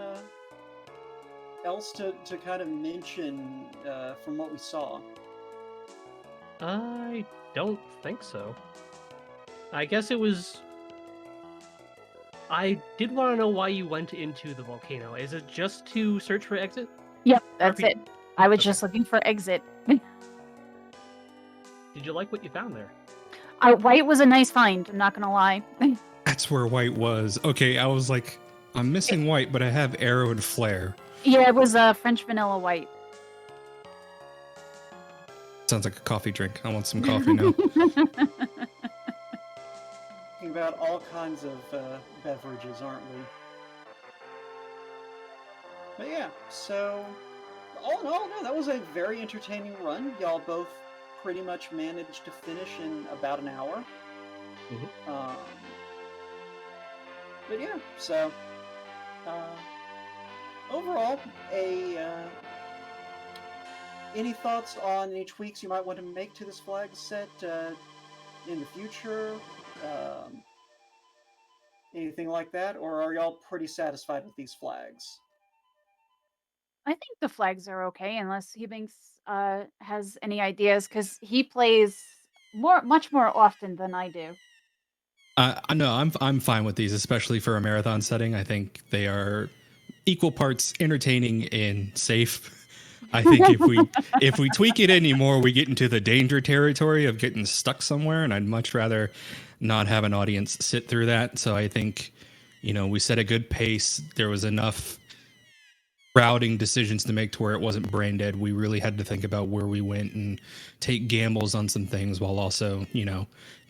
else to kind of mention from what we saw? I don't think so. I guess it was... I did want to know why you went into the volcano. Is it just to search for exit? Yep, that's it. I was just looking for exit. Did you like what you found there? White was a nice find, I'm not gonna lie. That's where White was. Okay, I was like, I'm missing White, but I have Arrow and Flare. Yeah, it was French vanilla white. Sounds like a coffee drink. I want some coffee now. Thinking about all kinds of beverages, aren't we? But yeah, so all in all, no, that was a very entertaining run. Y'all both pretty much managed to finish in about an hour. Mm-hmm. But yeah, so overall, any thoughts on any tweaks you might want to make to this flag set in the future? Anything like that, or are y'all pretty satisfied with these flags? I think the flags are okay, unless Hebbings has any ideas, because he plays much more often than I do. No, I'm fine with these, especially for a marathon setting. I think they are equal parts entertaining and safe. I think if we tweak it anymore, we get into the danger territory of getting stuck somewhere, and I'd much rather not have an audience sit through that. So I think, we set a good pace. There was enough routing decisions to make to where it wasn't brain dead. We really had to think about where we went and take gambles on some things while also,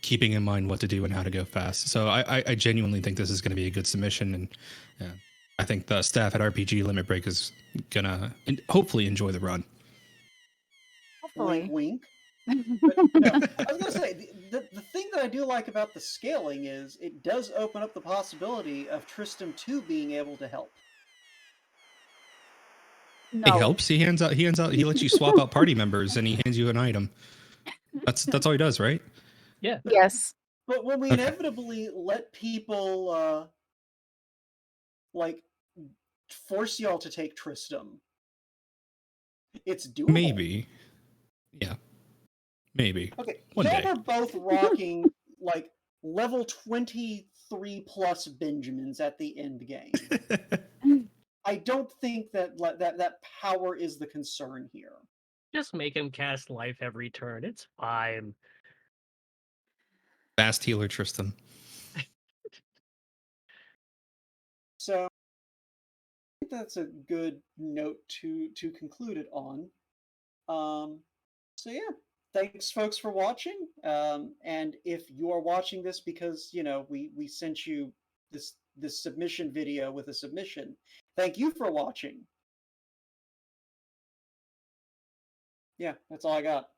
keeping in mind what to do and how to go fast. So I genuinely think this is going to be a good submission, and I think the staff at RPGLimit Break is gonna hopefully enjoy the run. Hopefully. Wink, wink. But, no, I was gonna say the thing that I do like about the scaling is it does open up the possibility of Tristram 2 being able to help. No. He helps. He lets you swap out party members, and he hands you an item. That's all he does, right? Yeah. Yes. But when we inevitably let people like force y'all to take Tristram, it's doable. Maybe. Yeah. Maybe. Okay, One y'all day. are both rocking like level 23 plus Benjamins at the end game. I don't think that power is the concern here. Just make him cast life every turn. It's fine. Fast healer Tristan. So I think that's a good note to conclude it on. So yeah, thanks folks for watching. And if you are watching this because we sent you this submission video with a submission, thank you for watching. Yeah, that's all I got.